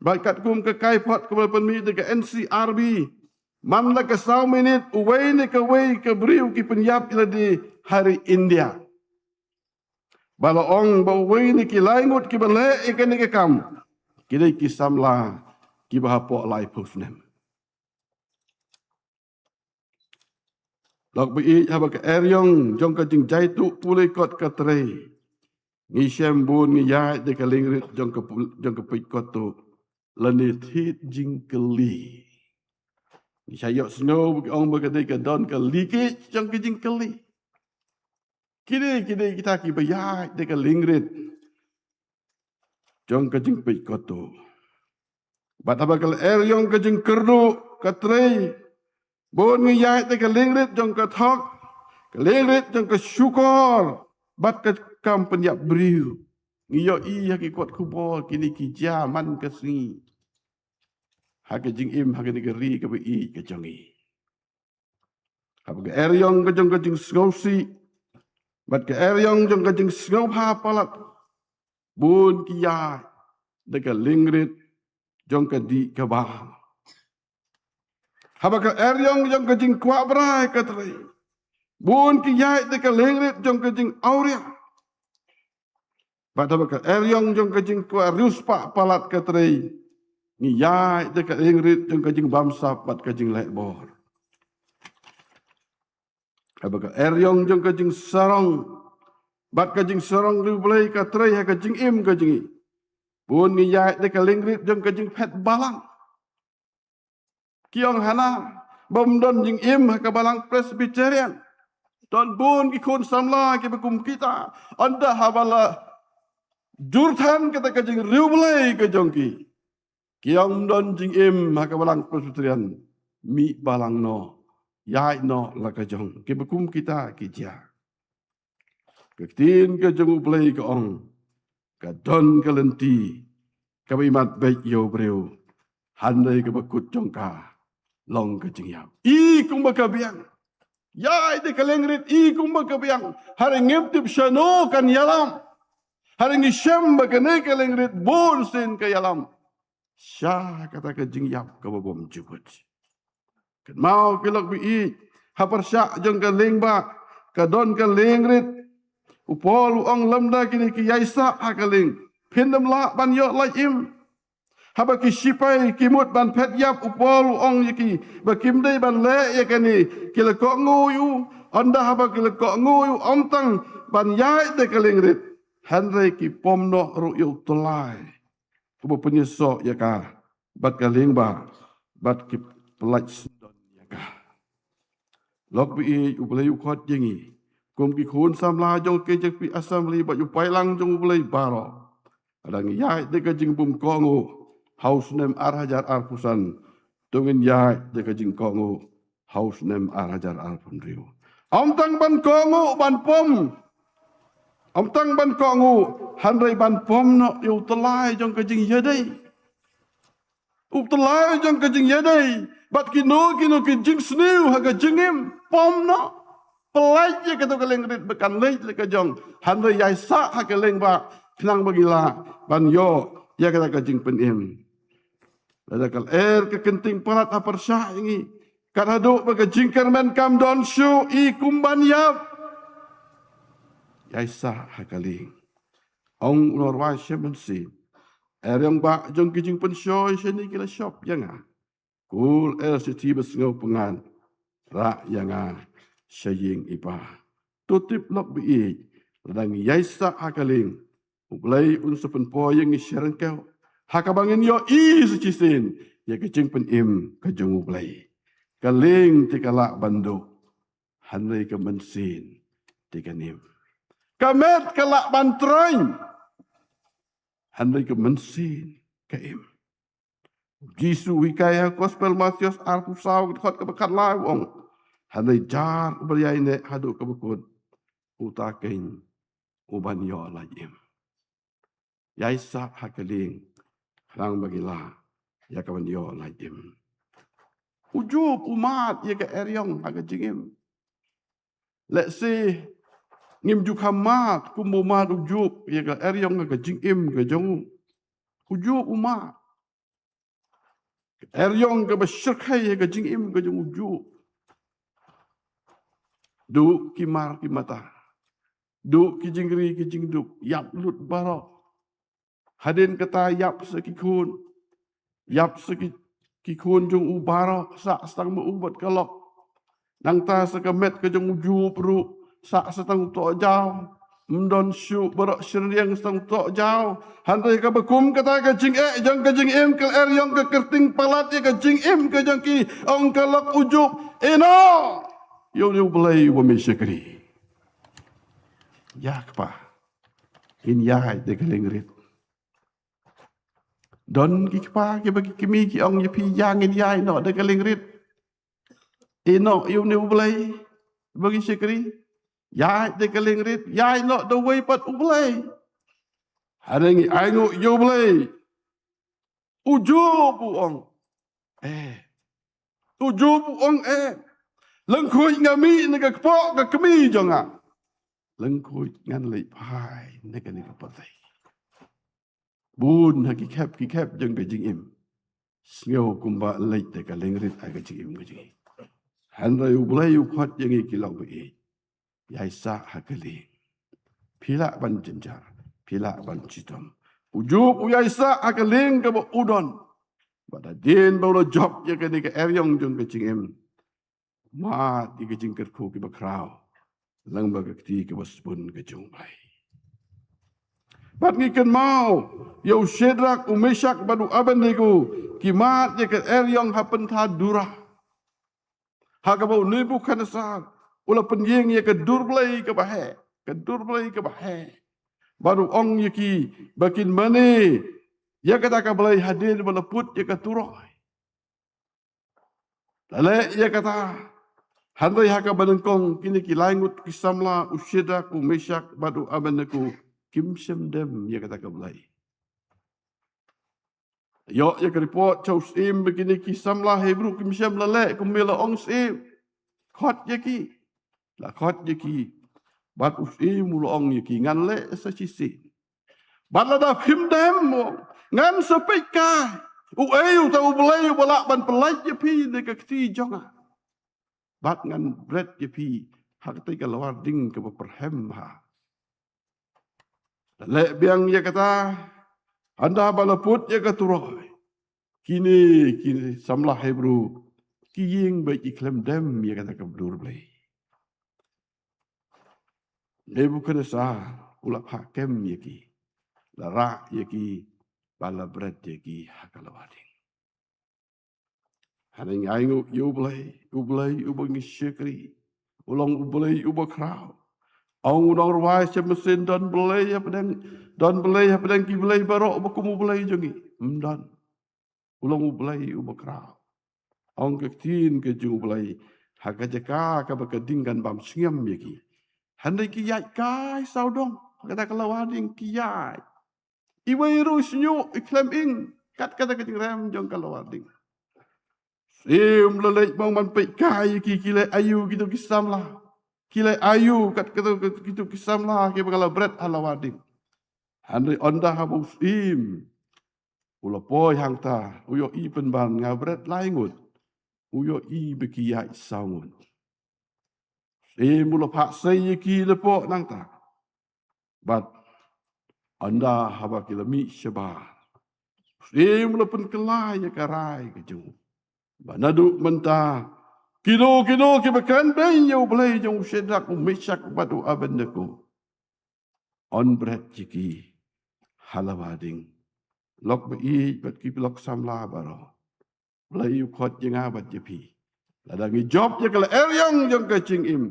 Bakat kum ke kaipot ke penmi de ke NCRB. Mamla ke 1 minit uwei ni ke wei ke beriu ki penyap ya ladi hari India. Balaong ba uwei ni ki laingut ki bale ikan ni ke kam. Kidai ki samla ki bahapok lai pusnem. Lok bi haba ke eryong jong ke jing jaitu pulai kot ke trei. Ngi syem bun ngi yai de ke lingrit jong ke pik kot tu. Lani thit jing ke li. Ngi syayok snow bi ong ba ke de ke don ke likit jong ke jing ke li. Kini kita ki bayai de ke lingrit. Jong ke jing pik kot tu. Bat haba ke eryong ke jing kerdu ke trei. Bon ngi yai de ke lingrit jong ke thok. Ke lingrit jong ke syukur. Bat ke kam penyap beriu. Ngi yo i haki kuat kubol kini ki jaman ke sengi. Haki jing im haki ni ke ri ke bi i ke jongi. Haba ke eryong ke jong ke jing sngausi. Bat ke eryong jong ke jing sngau ha palat. Bon ki yai de ke lingrit jong ke di ke bah. Haba ke eryong jong ke jing kuat berai ke teri. Bun ki yai de ke lingrit jong ke jing auria. Bat haba ke eryong jong ke jing kuat rius pak palat ke teri. Ngi yai de ke lingrit jong ke jing bamsap bat ke jing lek bor. Haba ke eryong jong ke jing sarong. Bat ke jing sarong riu belai ke teri ha ke jing im ke jingi. Bun ngi yai de ke lingrit jong ke jing pet balang. Kiong hana bom don jing im ke balang Presbyterian. Don bun ki kun samla ki bekum kita. Anda habala jurtan kita ke jing riu belai ke jongki. Kiong don jing im ke balang Presbyterian. Mi balang no. Yai no la ke jong. Ki bekum kita ki jia. Ketin ke jong belai ke ong. Ke don ke lenti. Ke imat baik yo breu. Handai ke bekut jongka. Long ke jing yap. I kung bakabiang. Yai de kalengrit I kung bakabiang. Hari ngiptip syano kan yalam. Hari ngisyam bakane kalengrit bon sen ke yalam. Syah kata ke jing yap ke babom jubut. Ken mau kilok bi I. Hapar syak jong ke lengba. Ke don ke lengrit. Upol uong lamda kini ki yaisa hakaling. Pindam la ban yo lai im. Haba ki sipai kimut ban pet yap upol ong yaki bakim dei ban le yakani kila ko ngoyu anda haba kile ko ngui om tang ban yai de kalingrit hanre ki pom no ru yu tulai kubo penyeso ya ka bat kaling ba bat ki pelaj sundon ya ka lok bi ublay ukot jingi kum ki khun samla jong KJP assembly ba yu pailang jong ublay baro adang yai de ka jing bum kongu house name arhajar arpusan tungin yai de ka jing kongu house name arhajar arpunriu om tang ban kongu ban pom ông tăng ban cọ ngủ hắn rây ban pom nó yêu tơ lai trong cái chừng giờ đây yêu tơ lai trong cái chừng giờ đây bắt cái nó cái chừng sniu hay cái chừng em pom nó pelai je cái tôi cái leng rit bekan lei le cái jong hắn rây yai sa hay cái leng ba nang bagila ban yo ya cái chừng pen em là cái cái kenting parat apar sah ini karado baga ching kermen kam don shu i kumban yap Yaisa hakaling. Ông norway shemen si. Yang ba jong kijing penshoy sheni kila shop yanga. Kul city bes ngau pengan. Ra yanga shaying ipa. Tutip lok bi ladang yaisa hakaling. Ublay unsupen po yang isyaran kau. Hakabangin yo sechisin. Ya kijing pen im kajong ublay. Kaling tikala bandu. Hanay kemensin tikanim. Kamet kelak bantrain. Handai ke mensin kaim. Jisu hikaya gospel Matius arpu saw khot ke bekat lai wong. Handai jar beriai ne hadu ke bekut. Utakein uban yo lajim. Yaisa hakaling rang bagila ya kawan yo lajim. Ujub umat ya ke eryong aga jingim. Let's say ngim juk hamat kumbuma ujub ya ka eryong ka jingim ka jong ujub uma eryong ka basyirkai ya ka jingim ka jong ujub du kimar kimata du ki jingri ki jingduk yap lut barok hadin kata yap sekikun yap sekikun jong ubara sa stang mu ubat kalok nang ta sekamet ka jong ujub ru sa setang tok jauh mendon syu berok syriang setang tok jauh hantai ka bekum kata ka jing jang ka jing em ka er yang ka kerting palat ka jing em ka jang ki ong ka lak ujub eno yo ni belai wa mi syakri ya kpa in ya de kalingrit don ki kpa ki bagi kimi ki ong ye pi yang in ya no de kalingrit eno yo ni belai bagi syakri Yai de kalingrit, yai not the way but ublay. Haringi aingo yublay. Ujub uong. Ujub uong Lengkui ngami ni ka kpok ka kemi jonga. Lengkui ngan lei pai ni ka patay. Bun ha ki kep jeng ka jing im. Sngo kumba lei de kalingrit aga jing im ka jing. Hanra ublay ukwat jengi kilang bi. Yaisa hakaling. Pila ban jenjar. Pila ban citom. Ujub yaisa hakaling ke udon. Pada din bawa job ya ke ni ke eryong jong ke cingem. Ma di ke cingker ku ke bakrau. Lang bagakti ke basbun ke jong bai. Bat ngiken mau. Yau Shedrak Umeshak badu aben niku. Kimat ya ke eryong hapentha durah. Hakabau Nebukadnezar. Ula penyeng ya ke durblay ke bahe. Ke durblay ke bahe. Baru ong ya ki bakin mani. Ya kata ka balai hadir meleput ya ke turoy. Lale ya kata. Handai haka banengkong kini ki langut ki samla usyeda ku mesyak badu abeneku. Kimsem dem ya kata ka balai. Yo ya ke report chaus im begini ki samla hebru kimsem lale kumila ong sim. Khot ya ki. La khot ye ki bat usi mulo ong ye ki ngan le sa chi si bat la da phim dem mo ngan sa pe ka u ta u blai bala ban pelai ye pi de ka ti jonga bat ngan bread ye pi hak te ka lawar ding ke perhem ha le biang ye kata anda bala put ye ka turoy kini samlah hebru ki ying ba ki klem dem ye kata ka blur blai Nebuchadnezzar ulap hakem yaki. Lara yaki bala bread yaki hakalawading. Haning aingu ublay ubang syekri. Ulang ublay ubakraw. Ang unang ruway siya mesin dan belay apa dan ki belay barok bakumu belay jongi. Dan ulang ublay ubakraw. Ang ketin ke jung belay hakajaka ka bakadingkan bam singam yaki. Handai ki yai kai saudong kata kalawading ki yai. Iwai rusnyo iklam ing kata kajing ram jong kalawading. Lalai bang man pek kai ki kilai ayu gitu kisam lah. Kilai ayu kata gitu kisam lah ki bakal berat alawading. Handai onda habus ula poi hang ta uyo i penban ngabret laingut. Uyo i bekiyai saungun. Mula pak saya ki lepo nang ta. But anda haba kila mi syabah. Mula pun kelai ya karai ke jung. Banaduk mentah. Kilo ki bekan bayi yo belai jung sedak umisak batu abendaku. On bread jiki halawading. Lok bei bat ki lok samla baro. Belai ukot jenga bat jepi. Ladangi job je kala eryang jong kacing im.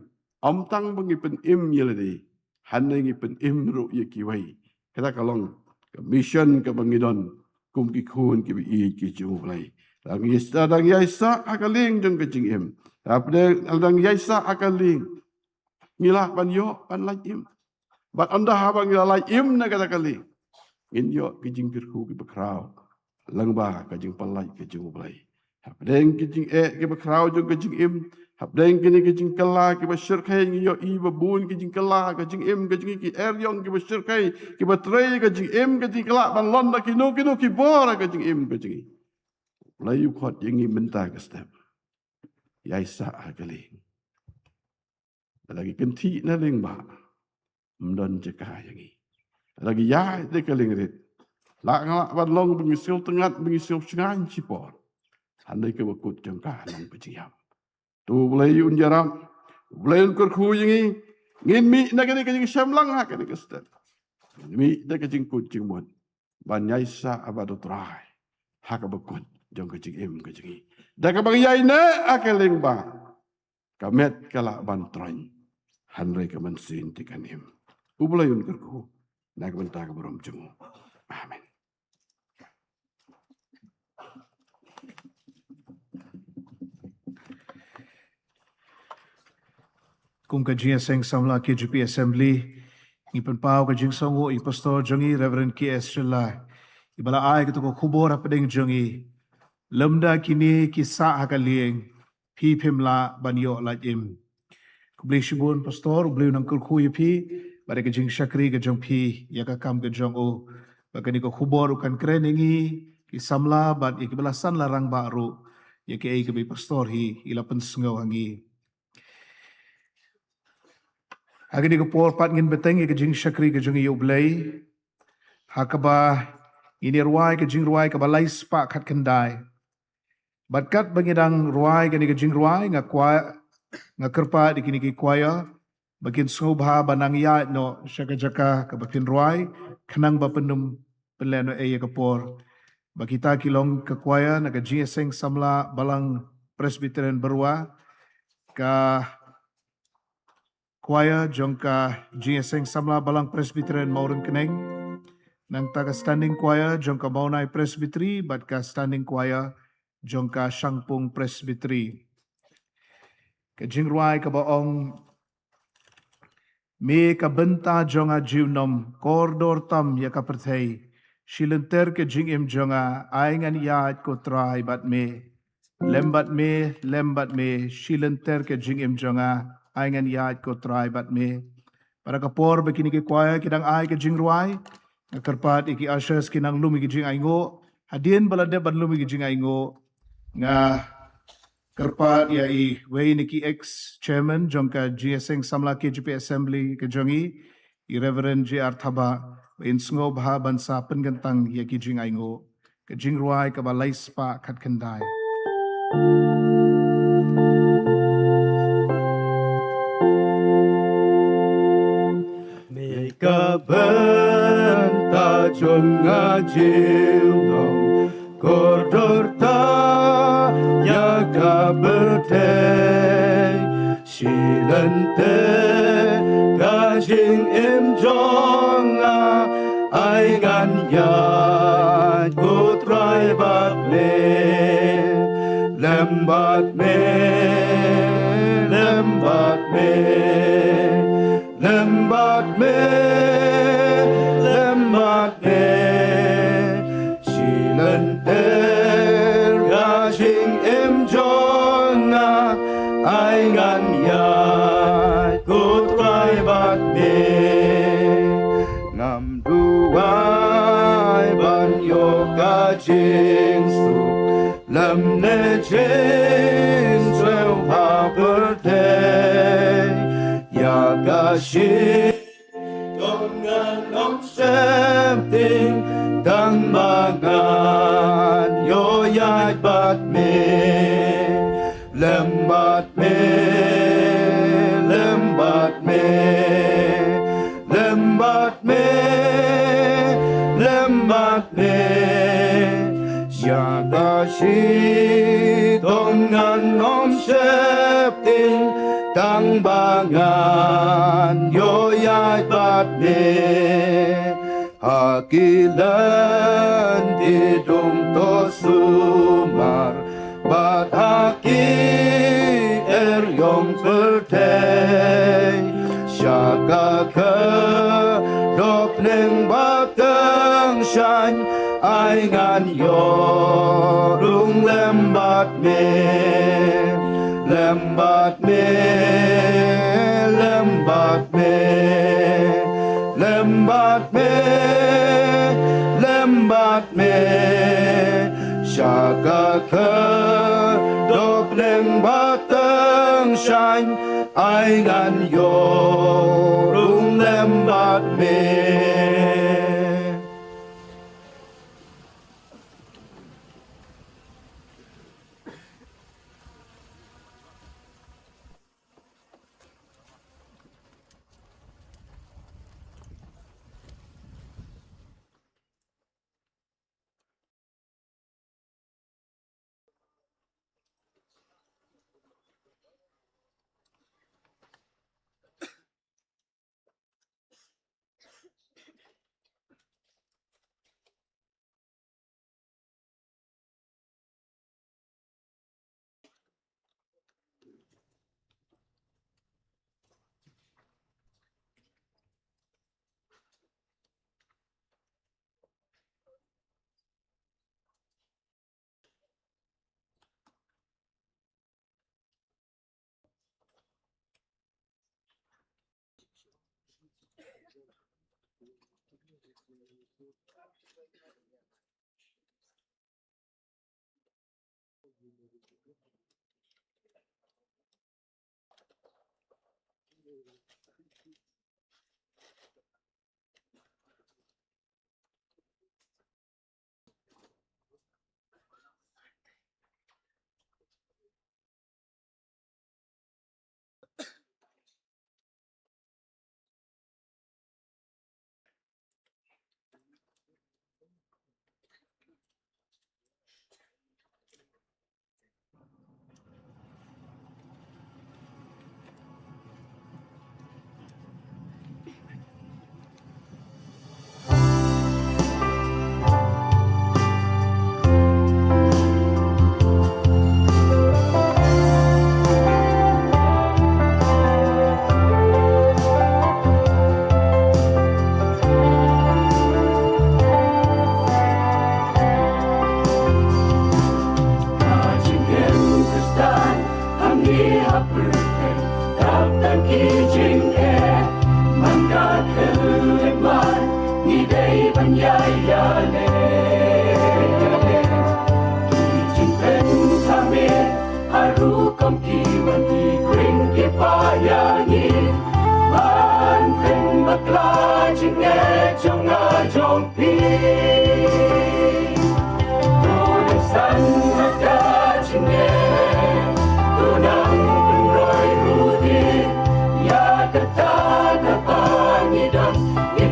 Tang pengipen im yeladi. Hana ngipen im ru ye kiwai. Kata kalong mission ke bangidon. Kum ki kun ki bi ki jung belai. Dang yaisa akaling jong kacing im. Dang yaisa akaling. Ngilah ban yo ban lai im. Bat anda habang ngilah lai im na kata kaling. Ngin yo ki jing pirku ki bekrau. Langba ka jing palai ki jung belai. Habdeng ki jing ki bekrau jong kacing im. Habdeng kini ki jing kala ki basyirkai yo i babun ki jing kala ka jing im ka jing ki eryong ki basyirkai ki batrei ka jing im ka jing kala ban londa ki no ki bora ka jing im ka jing. Layu khot yang i mentah ke step. Yaisa akaling. Lagi kenti na ling ba. Mdon jeka yang i. Lagi ya de kaling rit. Lak ngalak ban long bengisil tengat bengisil sengan cipor. Handai ke bakut jangka nang pejiam. Tu belai unjaram. Belai unkur ku yang i. Ngin mi na kini kajing syamlang ha kini ke step. Mi na kajing kucing mun. Ban yaisa abadu trai. Haka bakut. Jong kecing im kecing i. Dah kabang yai na akaling ba. Kamet kala ban troin. Hanrei ka mansin tikan im. Ubulayun kerku. Nak bentah ka berom jengu. Amin. Kung JINGIASENG SAMLA KJP Assembly. Ngipan pao kajing songo i pastor jongi Reverend K.S. Shalai. Ibala ay kito ko kubor apadeng jongi. Lemda kini kisah hakaling pimla banyo lajim. Kubli shibun pastor ubli nang kulkuy pi bare kajing syakri kajong pi yakakam kajong o bagani ko kubor ukan kreningi kisamla bat ikibalasan larang baru yaki ay kabi pastor hi ilapan sengaw hangi. Agani ko por pat ngin beteng kajing syakri kajong iyo ublay hakaba ini ruai kajing ruai kabalay spa kat kendai. Batkat bangidang ruai kani kajing ruai nga kerpa di kini ki kwaya bakin sungubha banang ya no syaka-jaka ka bakin ruai kanang ba penum peleno aya kapor bakita kilong ka kwaya na ka JINGIASENG samla balang Presbyterian berwa ka kwaya jong ka JINGIASENG samla balang Presbyterian Maurang Keneng nang taga standing kwaya jong ka Maunay Presbytery bat ka standing kwaya jong ka Sangpung Presbytery. Kajing ruai ka baong me ka benta jong a jiwnom kordor tam ya ka pertay. Shilenter ka jing im jong a aingan yaad ko try bat me. Lembat me shilenter ka jing im jong a aingan yaad ko try bat me. Para kapor bakini ki kwaya kidang ay ka jing ruai. Nakarpat iki ashes kinang lumi ki jing aingo. Hadien balade ban lumi ki jing aingo. Nga kerpat ya i way niki ex-chairman jongka JINGIASENG SAMLA KJP Assembly kejongi i Reverend J.R. Thaba in sngo bha bansa penggentang ya ki jing aingo ke jing ruai ka balai spa kat kendai. ngajilong Kordorta yaga berteng Silente gajing imjonga Aigan yad kutrai bat me Lembat me Lembat me Lembat me Lembat me Silenter gajing imjonga Aigan yad kutrai bat me Ngam duai ban yo gajing suk Lam ne jing swell ha birthday Ya gashi Dong ngan om septing Tang magan yo yai bat me Lembat me Lembat me Lembat me Lembat me Siaga si Dongan om septing Tang bangan Yo yai bat me Hakilan di dum to sumar Bat haki yong perteng Siaga ke Dok neng batang shan Ai ngan yo Rung lembat me Lembat me Lembat me Lembat me Lembat me Siaga ke Dok neng batang shan Ai ngan yo Rung lembat me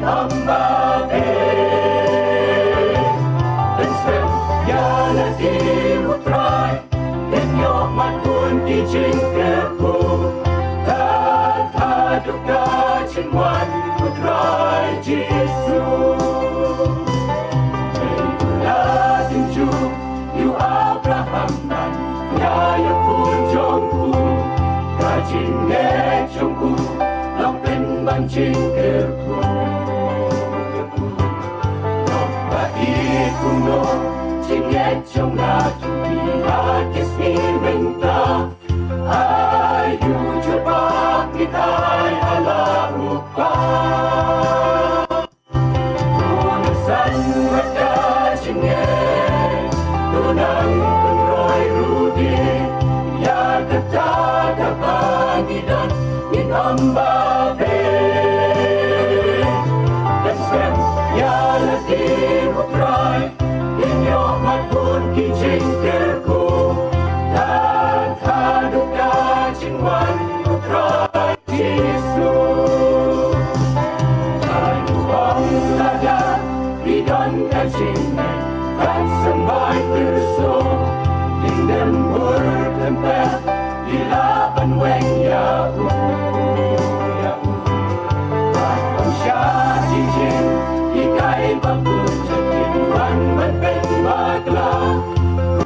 Hamba matun ki jingkerku dan haduka cinwan putrai Yesus. Itulah tunjuk yu Abraham dan yaya pun jongku kajing ngejongku long pen bang jingkerku long baik kuno jingejong la tupi hakis ni menta ayu jebak nitai ala rupa tunasan mereka jingge tunang penroy rudi ya kata pagi dan min ambabe dan sem ya letih putrai inyo matun ki jingkerku dan haduka cinwan putrai Yesus. Kayu bang lada bidon kajingnya kan sembai terso dindem bertempel di laban weng yahu Bakam syah jijing ikai bambun cekin wan menpen magla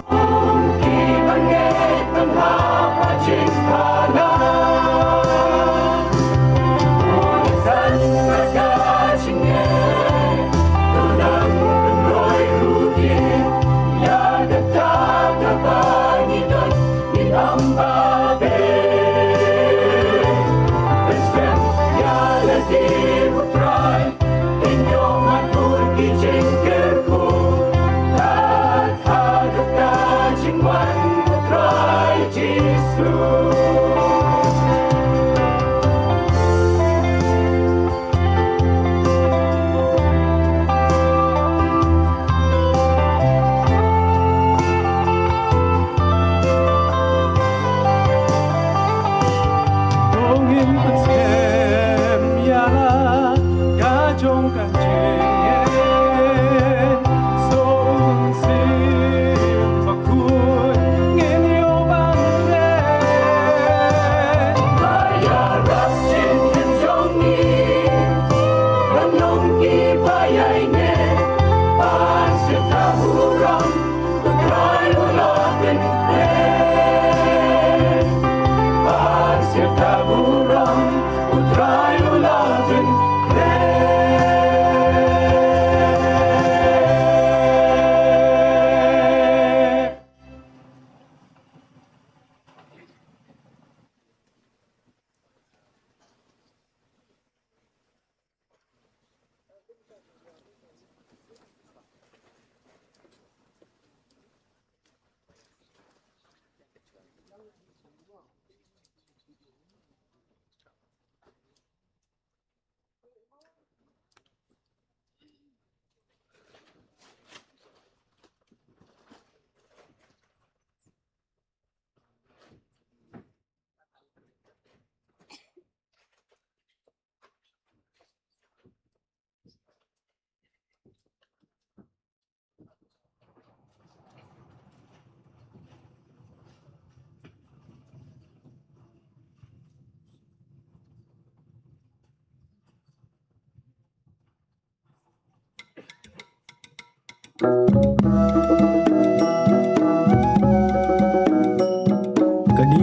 Kumki banget menghapa jingkala Unisan mereka jingek tunang penroy rudi ya tetap dapat dan minambabe Besem ya letih putrai inyo matun ki jingkerku dan haduka cinwan putrai Yesus. Dongin pensem yala gajong kanjenge song sim bakun ngenyo bangre bayarap sin henjongi ranong ki bayay ne pan sita hurang kutray ulatin kre pan sita hurang kutray ulatin kre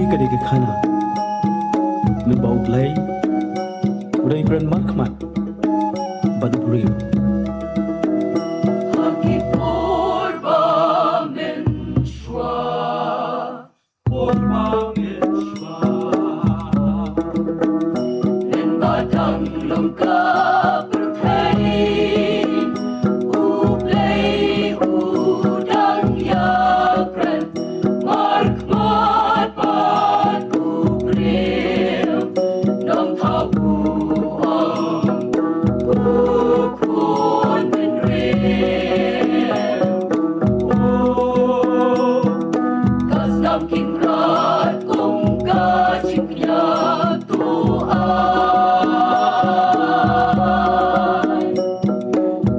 kadi ke khana nu bau lay udah ikran makmat badu brio Haki porba menshwa nen badang lengkap berkain uplay udang yakren markmat pat ubril nong tabu ukun penril kasnam kinrat kong kajiknya tuai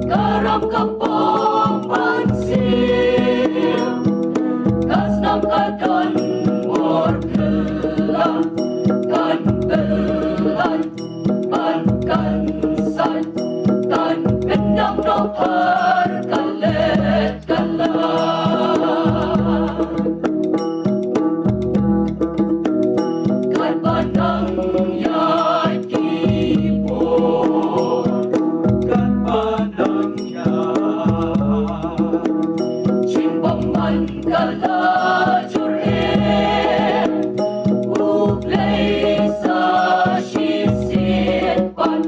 karam kapong pansil kasnam kadon mo har kalet kalah kan panang yai kipo kan panang yai chimbaman kalah jure uplay sa shisit pan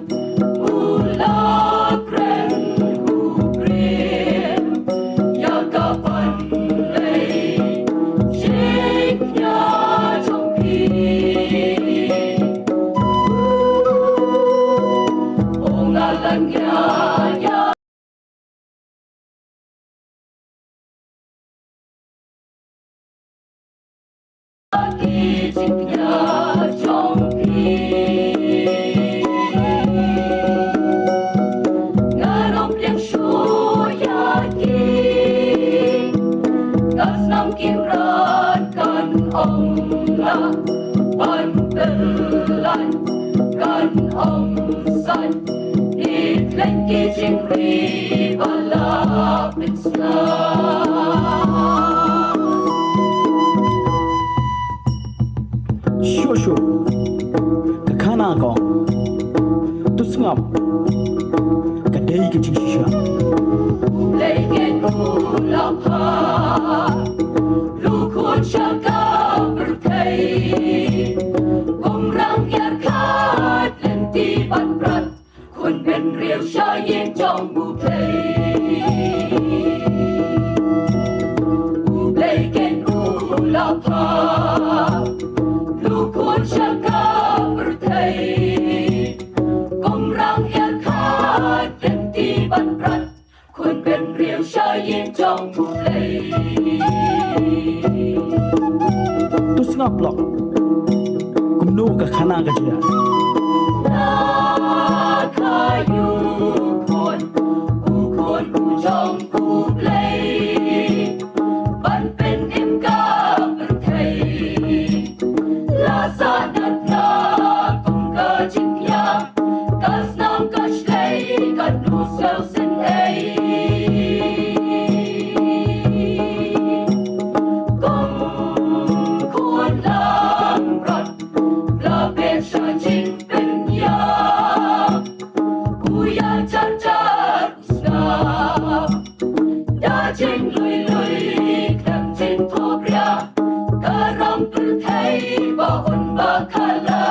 ulak ren ubrim yagapan lay shik nya jongpi ongalan nya ya kijiknya jongpi ngarop yang suyaki kas nam kimran kan ong la pan telan kan ong san itlen kijing ri balap Islam Shosho Kakana Gong Tusngap Kadai Kicing Shisha Legend ulapa Lukun syaka berkai Gomrang yarkat Lenti patrat Kun ben riau syayin jong buplay Legend ulapa Lukun syaka berkai Gomrang yarkat Lenti patrat Kun ben riau syayin jong buplay Tusngap Lok Kumno Kakana Gajia Kayu kun ukun ujong buplay Ban pen imka berkai Lasa datna kung kajikya Kas nam kashlay kan nusel sin ay Kung kun lang rat Labet siya jing penya Kuya jar jar usnap Dajing lui lui Klam jing tobria Karam pertai Bahon bakala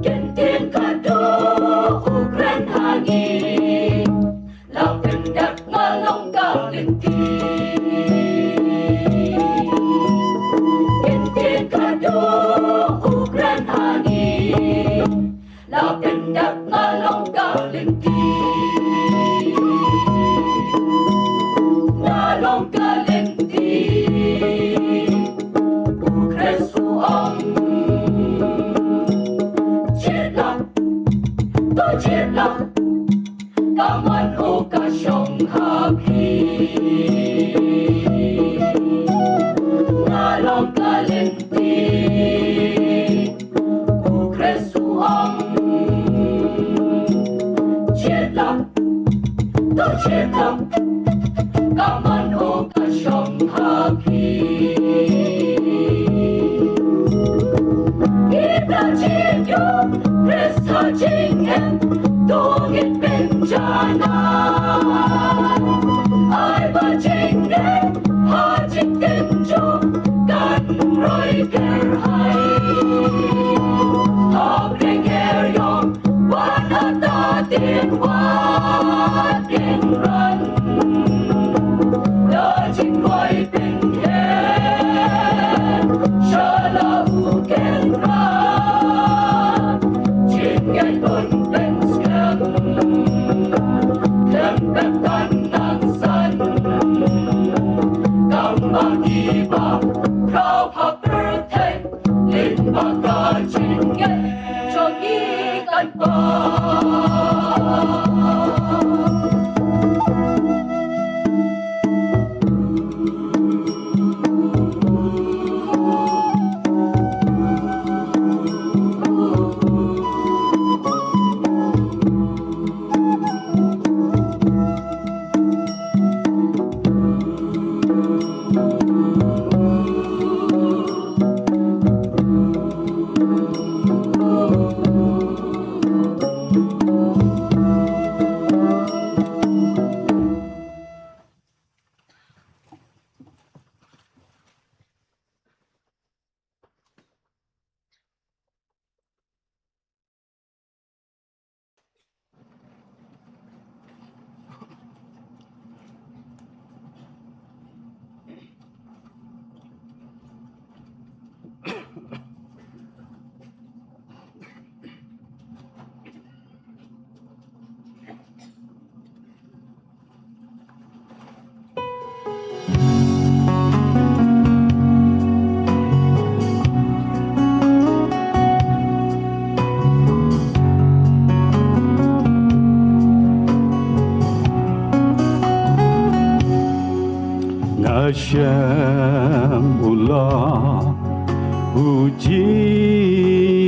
Kentin kado Ukran hangi Lapin dak ngalong galenti Kentin kado Ukran hangi Lapin dak ngalong galenti Ngalong galenti Ukres uang Cirlang To cirlang Kaman o kasyong habi Ngalong galenti Ukres uang Cirlang To cirlang Kaman o kasyong habi Kita cikyo Kres hajingen Tungit benjanan Ay bajingen Hajik kenjo Kan roy kerhai Habreng heryong Wanatatin Wading ran Dajing roy pinghen Shala uken ran Jingen pun pensken Lembek tanang san Kambang iba Proud happy birthday Lin baka jingen Jogi kan pa Hashem ulah puji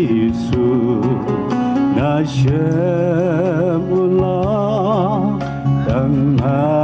Yesus Hashem ulah dan mau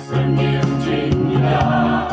Senyum jingga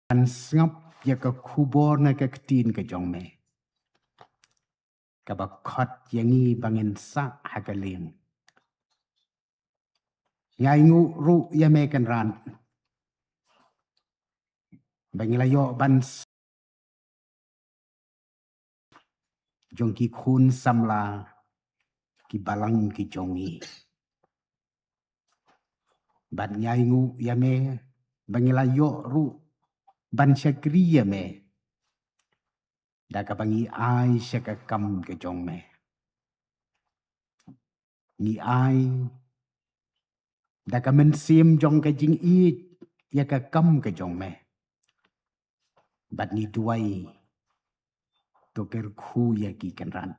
An ngap ya ka kubor na ka ketin ke jong me. Ka ba khot yangi bangin sa hakaling. Ngai ngu ru ya me kan ran. Bangilayo ban jong ki khun samla ki balang ki jongi. Ban nyai ngu ya me bangilayo ru ban syakri ya me. Da ka bangi ai syaka kam ke jong me. Ni ai da ka men sim jong ka jing i ya ka kam ke jong me. Bat ni duai to ker khu ya ki kan ran.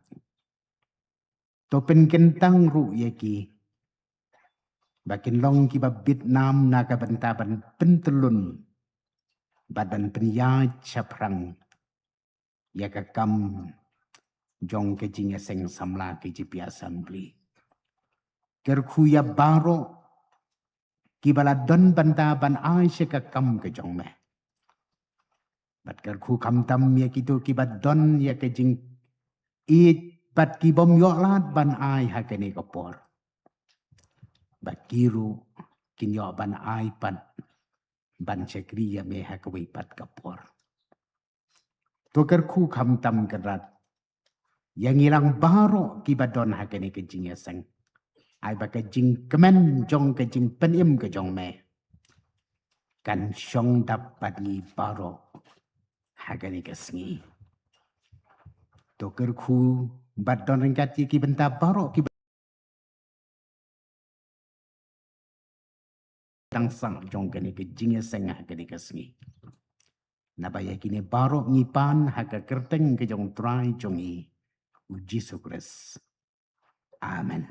To pen kentang ru ya ki. Bakin long ki ba Vietnam na ka bantaban pentelun. Badan peniya chaprang. Ya ka kam jong ke jingiaseng samla KJP Assembly. Ker khu ya baro ki bala don bantaban ai se ka kam ke jong me. Bat ker khu kam tam ya ki tu ki ba don ya ke jing it bat ki bom yo lat ban ai ha ke ni ko por. Bat kiru kin yo ban ai pat ban chekri ya me ha ko pat ka por. To ker khu kam tam kerat. Yang ilang baro ki ba don ha ke ni ke jingiaseng. Ai ba ke jing kemen jong ke jing penim ke jong me. Kan syong dapat ni baro ha ke ni ke sengi. To ker khu bat don ringkat ki benta baro ki tang sang jong ke ni ke jingiaseng ha ke ni ke sengi. Nabaya kini baro ngipan ha ke kerteng ke jong trai jong i. Uji Sukres. Amen.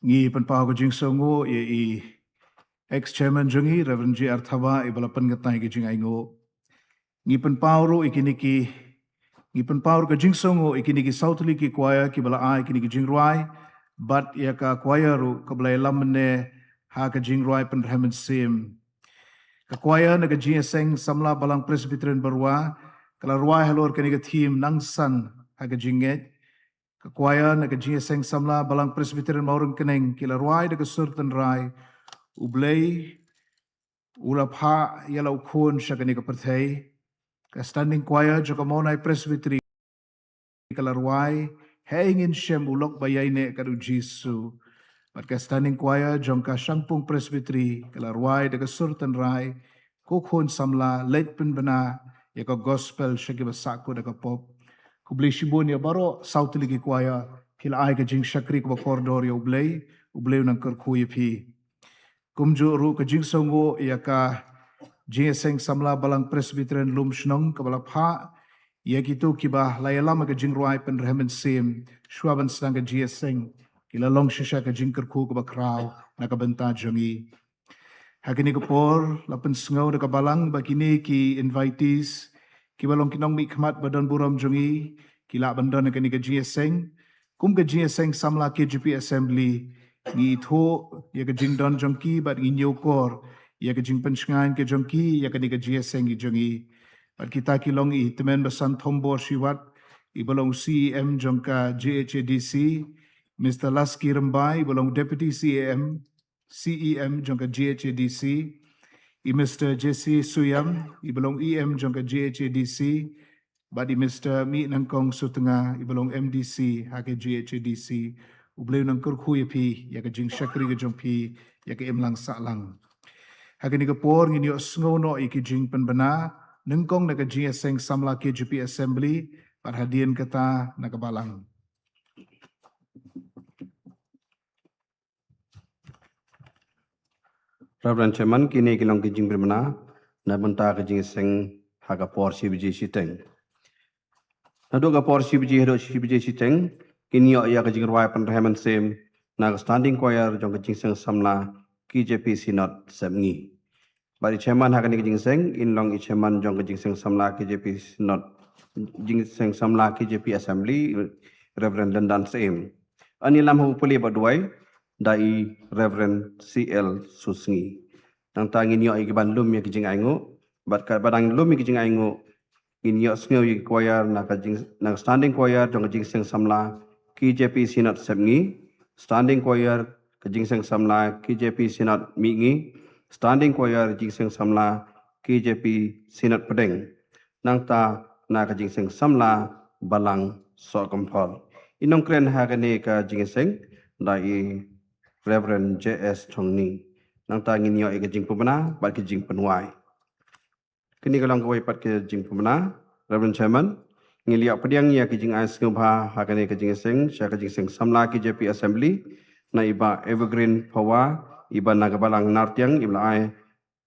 Ngi penpau ko jing songo i ex-chairman jungi Reverend J. Arthaba i balapan ngatay ki jing aingo. Ngi penpau ro ikiniki ngi penpau ko jing songo ikiniki Southly ki choir ki bala ai ikiniki jing ruai but ya ka choir ro ka bala lamne ha ka jing ruai pen Raymond Sim. Ka choir na ka jingiaseng samla balang Presbyterian barwa kala ruai halor kanika team nangsan ha ka jinget. Kakwaya na jingiaseng samla balang Presbyterian maurang keneng kila ruai na surtan rai ublay ulapha yala ukun siya kanika perthay ka standing choir jaka maunay Presbytery kala ruai haingin siyem ulok bayay ne kadu Jisu at ka standing choir jong ka siyangpong Presbytery kala ruai na surtan rai kukun samla late penbana yaka gospel siya kibasako na pop. Kublay shibon ya baro Southly ki kwaya kila ay ka jing shakri ko corridor ya ublay nang kerkuya pi. Kumjo ru ka jing songo ya ka jingiaseng samla balang Presbyterian lumshnong kabala pha ya kitu kiba layalama ka jing ruai pen Raymond Sim shwaban sang ka jingiaseng kila long shisha ka jing kerku ko bakraw nakabenta jongi. Hakini ko por lapen sngaw na kabalang bakini ki invitees kibalong kinong mi khmat badan buram jongi kila bandan na kanika jingiaseng kum ka jingiaseng samla KJP Assembly ngi tho ya ka jingdon jongki bat ngi nyokor ya ka jing pensngan ke jongki ya kanika jingiaseng gi jongi bat kita kilong i temen basan thombor shiwat ibalong CEM jongka JHADC Mr. Lasky Rambai ibalong Deputy CEM jongka JHADC Mr. Jesse Suyam, ibalong EM jongka JHADC, badi Mr. Mi Nangkong Sutenga, ibalong MDC, hake JHADC, ublayo ng kurkuya pi, yaka jing shakri ka jong pi, yaka imlang salang. Hake ni kapor, nginyo sngono iki jing penbana, nangkong naka jingiaseng samla KJP Assembly, parhadian kata nakabalang. Reverend Chairman, kini kilong kijing bermana, na benta kijing seng haga por CBJ siteng. Nado ka por CBJ siteng, kini ya kijing ruai pen Raymond Sim, na standing choir jong kijing seng samla KJP Synod semngi. Bari chairman ha kani jingseng in long i chairman jong jingseng samla KJP not jingseng samla KJP Assembly Reverend Dandan Sem. Ani lam hu puli baduai dai Reverend CL Susngi. Nang tangin yo iban lum ya kijing aingo bat ka badang lum kijing aingo in yo sngo yi choir na kajing na standing choir jong jingseng samla KJP Sinat Semngi standing choir jingseng samla KJP Sinat Mingi standing choir jingseng samla KJP Sinat Pedeng nang ta na ka jingseng samla balang SOHKYMPHOR inong kren ha ka ne ka jingseng dai Reverend JS Chongni nang ta ngin yo ka jing pumana ba ka jing penwai kini kalang kawai pat ka jing pumana Reverend Chairman ngiliak pediang ya ka jing ais ngubha ha ka ne ka jingseng sya ka jingseng samla KJP Assembly na iba evergreen pawa iba nagabalang nartiang ibla ai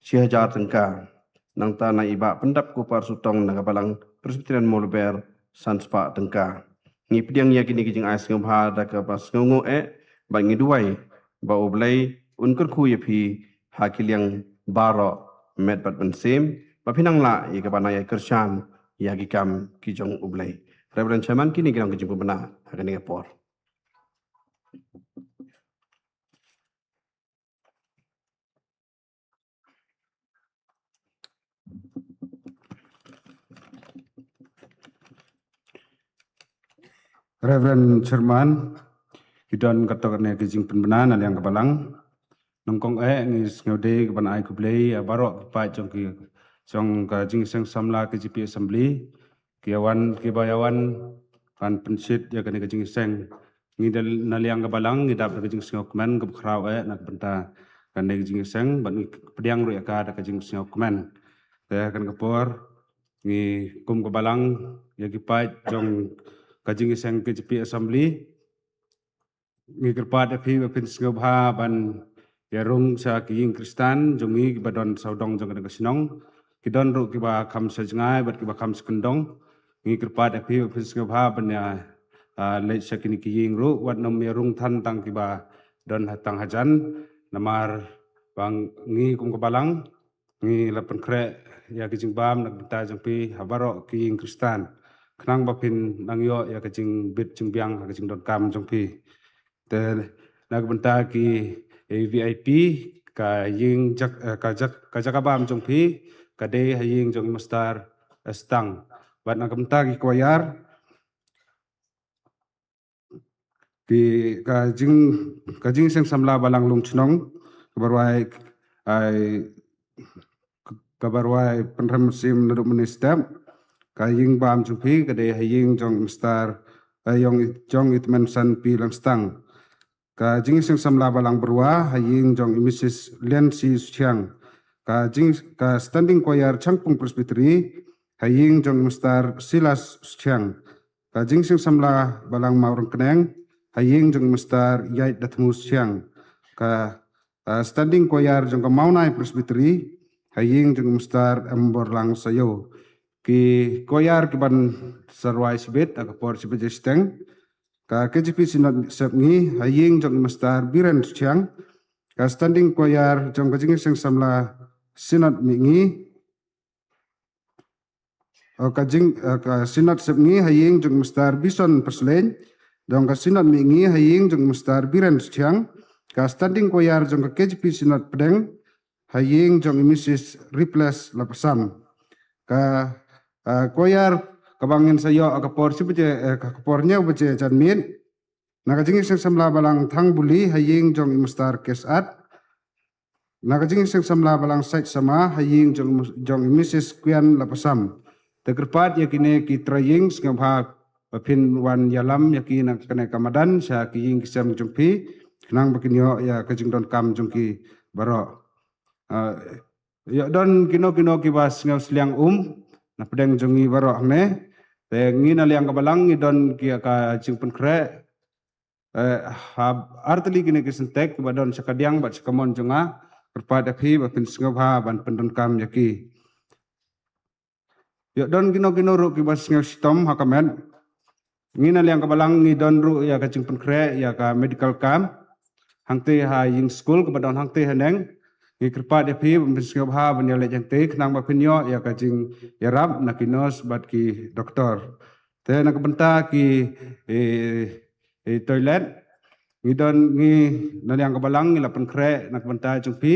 sihajar tengka nang ta na iba pendap ku par sutong nagabalang Presbyterian Molber sanspa tengka ngi pediang ya kini kijing ais ngubha da ka pas ngungu ba ngi duai ba oblai unkur khu yepi hakiliang baro met bat bensim ba pinang la i ka banaya kershan ya gikam kijong oblai Reverend Chairman kini kirang kijing pemena hakani ngapor. Reverend Chairman, kidon katokane kijing penbenan aliang kabalang, nongkong ngis ngode keban ai kublei barok pa jong ki jong ka jingseng samla KJP Assembly, kiawan kibayawan kan pensit ya kane jingseng ngidal naliang kabalang ngidap ka jingseng okmen ke khrau nak benta kane jingseng ban pediang ru ya ka da jingseng okmen. Te kan kapor ngi kum kabalang ya kipai jong KJP Assembly ngi kerpat api bapin sngobha ban yarung sa kiying Kristan jongi badon saudong jong kadang sinong kidon ru kiba kham sajngai bat kiba kham skendong ngi kerpat api bapin sngobha ban ya le sakini kiying ru wat nom yarung than tang kiba don hatang hajan namar bang ngi kum kabalang ngi lapan kre ya kijing bam nak benta jongpi habaro kiying Kristan kenang bapin nang yo ya kajing bit jing biang kajing don kam jong pi te nak benta ki VIP ka ying jak ka jakabam jong pi ka de ying jong mustar stang bat nak benta ki koyar ki ka jing seng samla balang lung chnong kabarwai ai kabarwai penrem sim nurut mynstep kaying bam jupi kade haying jong star ayong jong itmen san pi lang stang ka jing sing samla balang berwa haying jong Mrs. Lensi Chiang ka standing choir Changpung Presbytery haying jong star Silas Chiang ka jing sing samla balang maurang keneng haying jong star Yait Datmus Chiang ka standing choir jong Maunai Presbytery haying jong star Emborlang Sayo ki koyar ki ban sarwai sibet ak por sibet steng ka KJP Sinat Semngi haying jong mastar biren chiang ka standing koyar jong kajing seng samla Sinat Mingi ka Sinat Semngi haying jong mastar bison perslen dong ka Sinat Mingi haying jong mastar biren chiang ka standing koyar jong ka KJP Sinat Pedeng haying jong Mrs. Replace Lapasam ka koyar kabangin sayo akapor sibete kapornya bece janmin nakajing seng samla balang thang buli haying jong imustar kesat nakajing seng samla balang sait sama haying jong Mrs. Kuan Lapasam tegerpat yakine ki traying ngabha pin wan yalam yakin kene kamadan sa kiying kisam jongpi nang bakinyo ya kajing don kam jongki baro ya don kino kibas ngaw sliang na pedang jongi baro ne te ngi na liang kabalang ngi don kia ka jingpen kre arteli kini kisentek badon sakadiang bat sakamon jonga perpada phi bapin sngobha ban pendon kam yaki yo don kino ru kibas ngaw sitom hakamen ngi na liang kabalang ngi don ru ya ka jingpen kre ya ka medical camp hangte ha ying school kabadon hangte haneng ngi kerpa de pi bensinga bha ban ya le jante knang ba pinyo ya ka jing ya rap na ki nurse bat ki doktor te na benta ki toilet ngi don ngi na yang kabalang ngi lapan kre na benta jung pi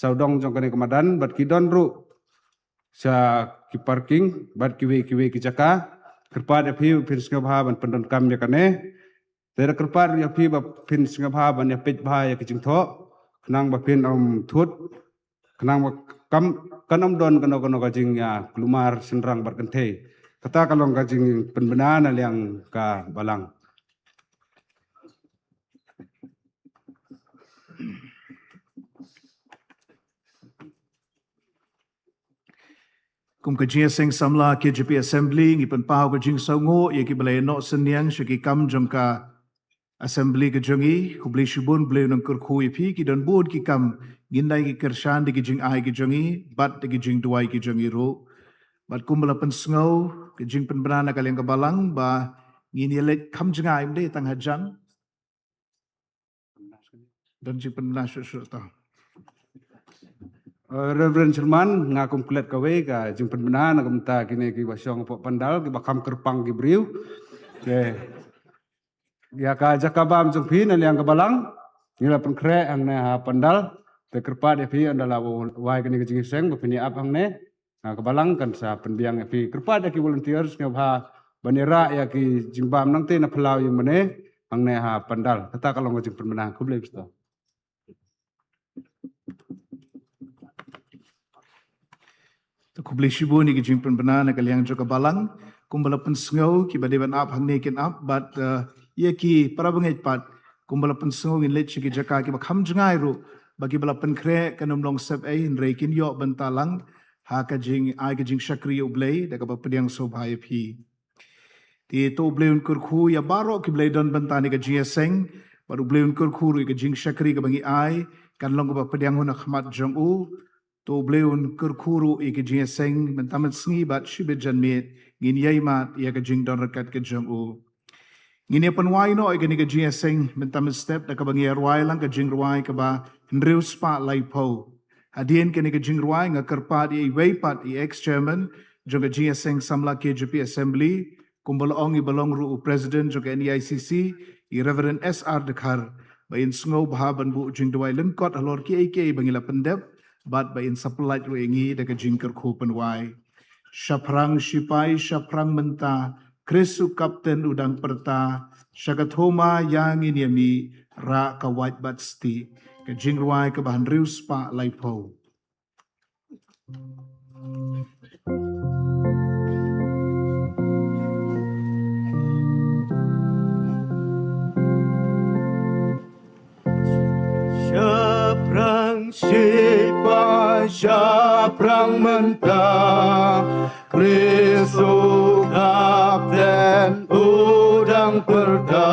saudong jong kane kamadan bat ki don ru sa ki parking bat kiwe ki jaka kerpa de pi bensinga bha ban pendon kam ya kane te kerpa ya pi ba bensinga bha ban ya pet bha ya ki jing tho kenang bapin thut kenang kanam don kano kajing ya kelumar senrang berkente kata kalau kajing penbenahan yang ka balang Kum JINGIASENG SAMLA KJP ASSEMBLY ngi penpau ka jing songo ye ki balai no senyang shiki kam jongka Assembly ke jongi kublai shubun blai nang kurku ipi ki dan bod ki kam gindai ki kershan di ki jing ai ki jongi bat di ki jing duai ki jongi ro bat kumbala pen sngau ki jing pen banana kaliang ka balang ba ngini let kam jengai mde tang hajan dan jing pen banana shur ta Reverend Sherman ngakum kulet kawe ka jing penbenahan ngam ta kini ki basyong po pandal ki bakam kerpang ki briu ke ya ka jakabam jung phi na liang ka balang ngila pen kre ang ne ha pandal te kerpa de phi andala wai kini jing seng bapini ap ang ne na ka balang kan sa penbiang phi kerpa de ki volunteers nge ha banira ya ki jimbam nang te na phalau yu mane ang ne ha pandal kata kalong jing penbenah ku blai sto kublai shubun ni ki jing pen banana kaliang joka balang kumbala pen sngau ki badeban ap hang ne ken ap but ye ki parabangai pat kumbala pen sngau in let ki jaka ki bakham jangai ru bagi bala pen kre kanum long sep ai in re kin yo bentalang ha ka jing ai ka jing shakri ublei da ka pediang so bhai phi ti to ublei un kurkhu ya baro ki blei don bentani ka JINGIASENG baru ublei un kurkhu ru ka jing shakri ka bangi ai kan long ka pediang hun khmat jong u to ublei un kurkhu ru ka JINGIASENG bentamat sngi bat shibet janmet ngin yai mat ya ka jing don rakat ka jong u ngini panwai no igani ka JINGIASENG mentam step da ka bangi arwai lang ka jing ruai ka ba nriu spa lai po hadien kani ka jing ruai nga kerpa di wei pat i ex chairman jong ka JINGIASENG Samla KJP Assembly kumbal ong i balong ru president jong ka NEICC i Reverend SR Dekhar ba in sngo bha ban bu jing duai lengkot halor ki AK bangi la pendep bat ba in supply ru ingi da ka jing kerku panwai Shaprang Shipai Shaprang Menta Krisu Kapten Udang Perta Shagathoma Yang Inyami Ra Kawait Batsti Ke Jingruai Ke Bahan Rius Pa Laipo Shaprang Shipai Shaprang Menta Krisu Kapten Udang Perda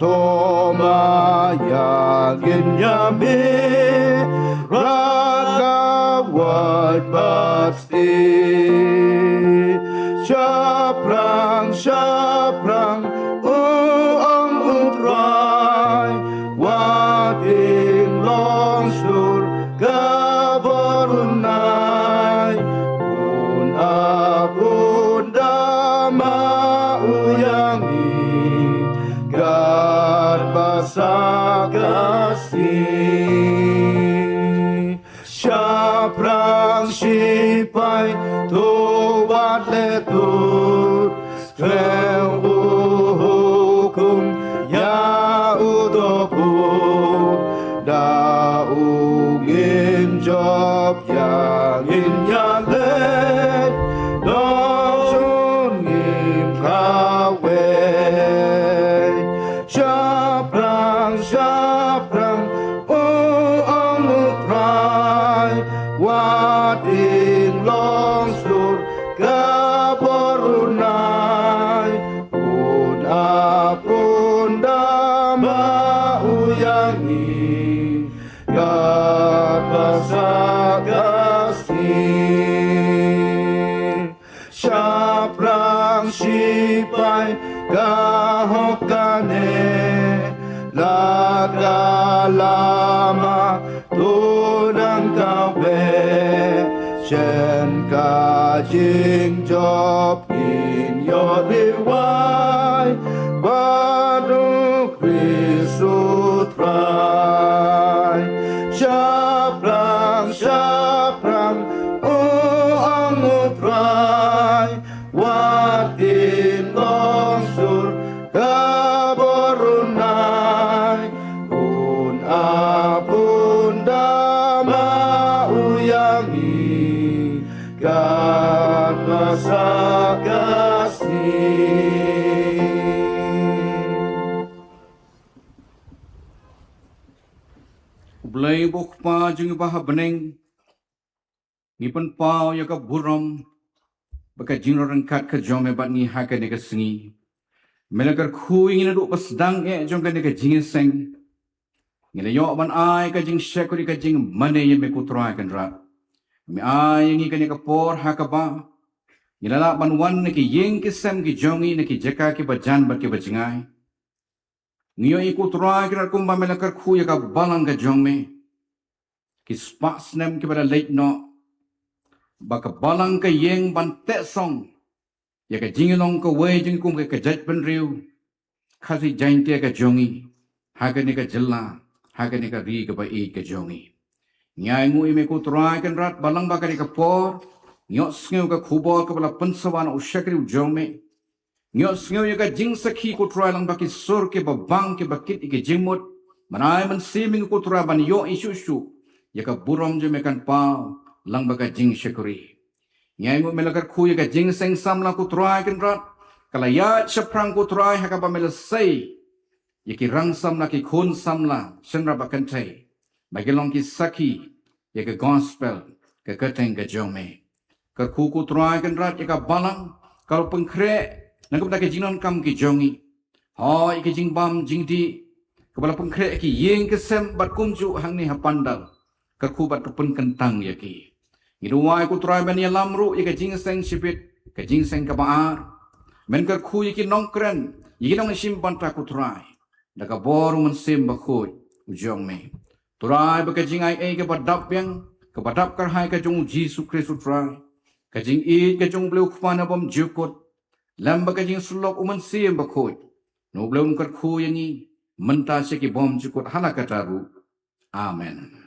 Shagathoma Yang Inyami Rakawat Pasti Shaprang Shaprang Uang Utrai Wading Longsur Kabarunai Un Abunda Mauyangi Garbasagasi Shaprang Shipai Tuwat Letur Strel Uhukum Ya Udopu Daugin Job Yang Inyalet Nosun Ngim Kawe Shaprang Shaprang Uong Utrai Wading Longsur Kaborunai Punda Mauyangi Garbasagasi Shaprang Shipai Kahokane Lagala and kajing job in your divine Badu Kristu try Syaprang Angu try Wat in longsur kaborunai Un apun dama uyangi Kan masa kasih Blay bok pa jing bah beneng ngipan pau ya ka buram baka jingran kat ka jome bat ni ha ka ne ka singi melakar khu ingin adu pasdang jong ka ne ka jingiseng ngila yo ban ai ka jing shekuri ka jing mane ye me kutra kan ra mi ai ngi ka ne ka por ha ka ba ngila la ban wan ne ki yeng ki sem ki jongi ne ki jaka ki bajan bat ki bajingai Ngiyo ikutra kira kumba melakar khu ya ka balang ka jongme. Ki spas nem ki pada late no. Baka balang ka yeng ban tek song. Ya ka jingilong ka way jing kum ka jaj ban riu. Kasi jain tia ka jongi. Haga ni ka jela. Haga ni ka ri ka ba ka jongi. Nyai ngui me kutra kan rat balang baka ni ka por. Ngiyo sngeu ka khubor ka bala pensawan usyakri u jongme. Ngiyos ngayon yung kajing sakhi kutra lang baki sur ke babang ke bakit ike jingmut. Manay man siming kutra ban yo isyusyu. Yaka burom jo mekan pao lang baka jing syakuri. Ngay mo melakar ku yaka jing seng samla kutra ikan rat. Kalayat syaprang kutra haka pa melasay. Yaki rang samla ki kun samla senra bakantay. Bagilong ki sakhi yaka gospel ke kateng ke jome. Karku kutra ikan rat yaka balang kalau pengkre Nangkap dah ke jinon kam ke jongi. Hoi ke jing bam jing di. Kepala pengkrek ki yeng ke sem bat kumju hang ni hapandal. Kerku bat tupun kentang ya ki. Ngiduwai ku try ban ya lamru ya ke jing seng sipit. Ke jing seng kabaar. Men kerku ya ki nongkren. Ya ki nong simpan tak ku try. Dah ka boru men sim bakut. Ujong me. Try ba ke jing ai ke badap yang. Ke badap karhai ke jong Jisu Kristus try. Ke jing i ke jong bleu kupana bom jukut. Lamba ka jing sulok uman siyem bakoy. No blom kar khu yangi. Menta siki bom jukut halakataru. Amen.